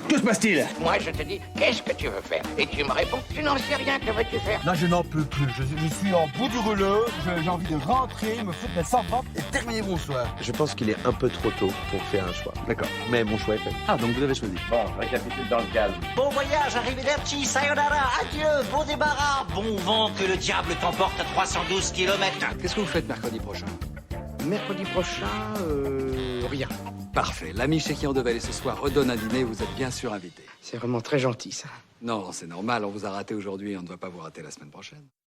Que se passe-t-il? Moi, je te dis, qu'est-ce que tu veux faire? Et tu me réponds, tu n'en sais rien, que veux-tu faire? Là, je n'en peux plus. Je suis en bout du rouleau. J'ai envie de rentrer, me foutre la servante et terminer mon soir. Je pense qu'il est un peu trop tôt pour faire un choix. D'accord. Mais mon choix est fait. Ah, donc vous avez choisi. Bon, récapitule dans le calme. Bon voyage, arrivederci, sayonara, adieu, bon débarras, bon vent, que le diable t'emporte à 312 km. Qu'est-ce que vous faites mercredi prochain? Mercredi prochain, rien. Parfait. L'ami chez qui on devait aller ce soir redonne un dîner, vous êtes bien sûr invité. C'est vraiment très gentil, ça. Non, c'est normal, on vous a raté aujourd'hui et on ne va pas vous rater la semaine prochaine.